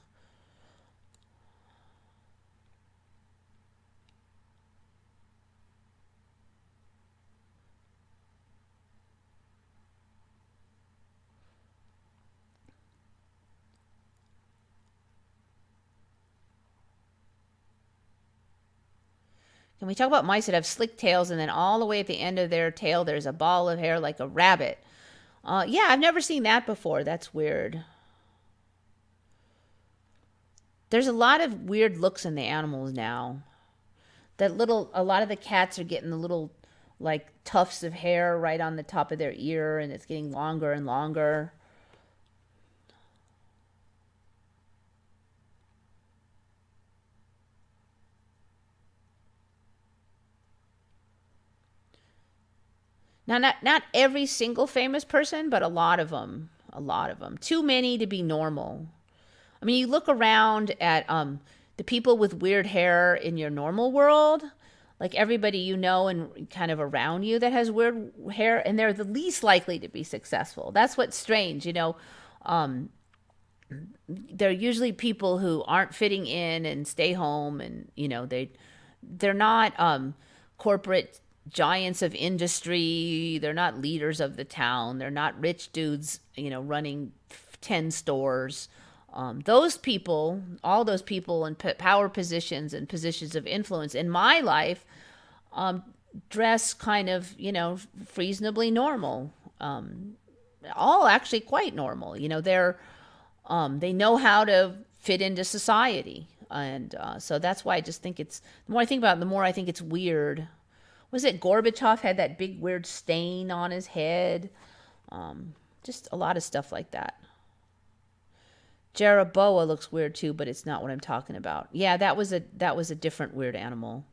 Can we talk about mice that have slick tails and then all the way at the end of their tail there's a ball of hair like a rabbit? Yeah, I've never seen that before. That's weird. There's a lot of weird looks in the animals now. A lot of the cats are getting the little like tufts of hair right on the top of their ear, and it's getting longer and longer. Now, not every single famous person, but a lot of them. A lot of them. Too many to be normal. I mean, you look around at the people with weird hair in your normal world, like everybody you know and kind of around you that has weird hair, and they're the least likely to be successful. That's what's strange, you know. Um, they're usually people who aren't fitting in and stay home, and you know they're not corporate giants of industry. They're not leaders of the town. They're not rich dudes, you know, running 10 stores. Those people, all those people in power positions and positions of influence in my life, dress kind of, you know, reasonably normal. All actually quite normal. You know, they know how to fit into society. And so that's why I just think it's, the more I think about it, the more I think it's weird. Was it Gorbachev had that big weird stain on his head? Just a lot of stuff like that. Jeroboa looks weird too, but it's not what I'm talking about. Yeah, that was a different weird animal.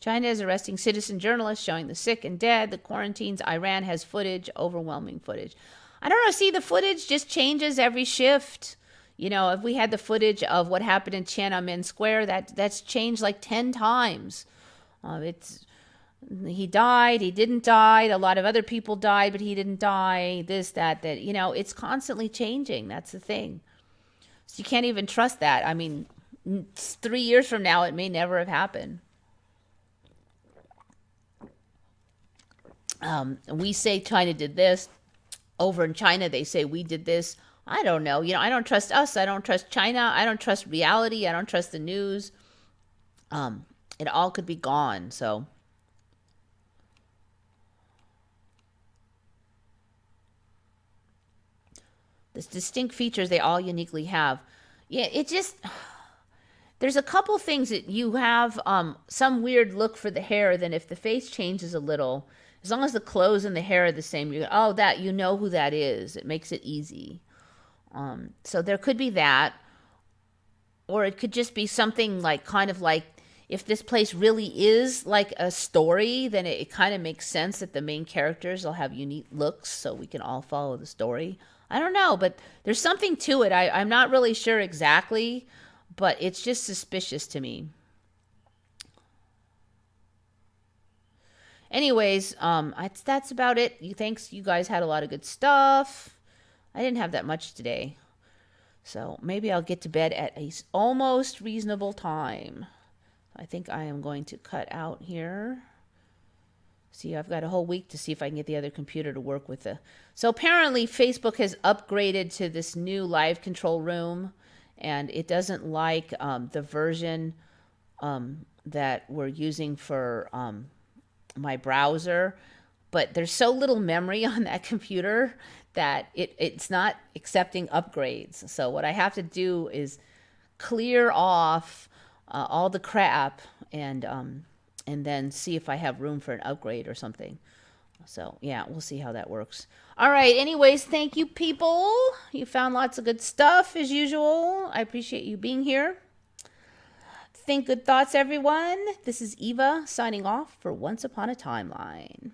China is arresting citizen journalists, showing the sick and dead, the quarantines. Iran has footage, overwhelming footage. I don't know. See, the footage just changes every shift. You know, if we had the footage of what happened in Tiananmen Square, that's changed like 10 times. It's he died, he didn't die, a lot of other people died, but he didn't die. This, that. You know, it's constantly changing. That's the thing. So you can't even trust that. I mean, 3 years from now, it may never have happened. We say China did this. Over in China, they say we did this. I don't know. You know, I don't trust us. I don't trust China. I don't trust reality. I don't trust the news. It all could be gone. So the distinct features they all uniquely have. Yeah, it just, there's a couple things that you have some weird look for the hair. Then if the face changes a little, as long as the clothes and the hair are the same, you go, oh, that, you know who that is. It makes it easy. So there could be that, or it could just be something like kind of like if this place really is like a story, then it kind of makes sense that the main characters will have unique looks so we can all follow the story. I don't know, but there's something to it. I'm not really sure exactly, but it's just suspicious to me. Anyways, that's about it. Thanks, you guys had a lot of good stuff. I didn't have that much today. So maybe I'll get to bed at a almost reasonable time. I think I am going to cut out here. See, I've got a whole week to see if I can get the other computer to work with the... So apparently Facebook has upgraded to this new live control room, and it doesn't like the version that we're using for my browser. But there's so little memory on that computer that it's not accepting upgrades. So what I have to do is clear off all the crap and then see if I have room for an upgrade or something. So yeah, we'll see how that works. All right. Anyways, thank you, people. You found lots of good stuff as usual. I appreciate you being here. Think good thoughts, everyone. This is Eva signing off for Once Upon a Timeline.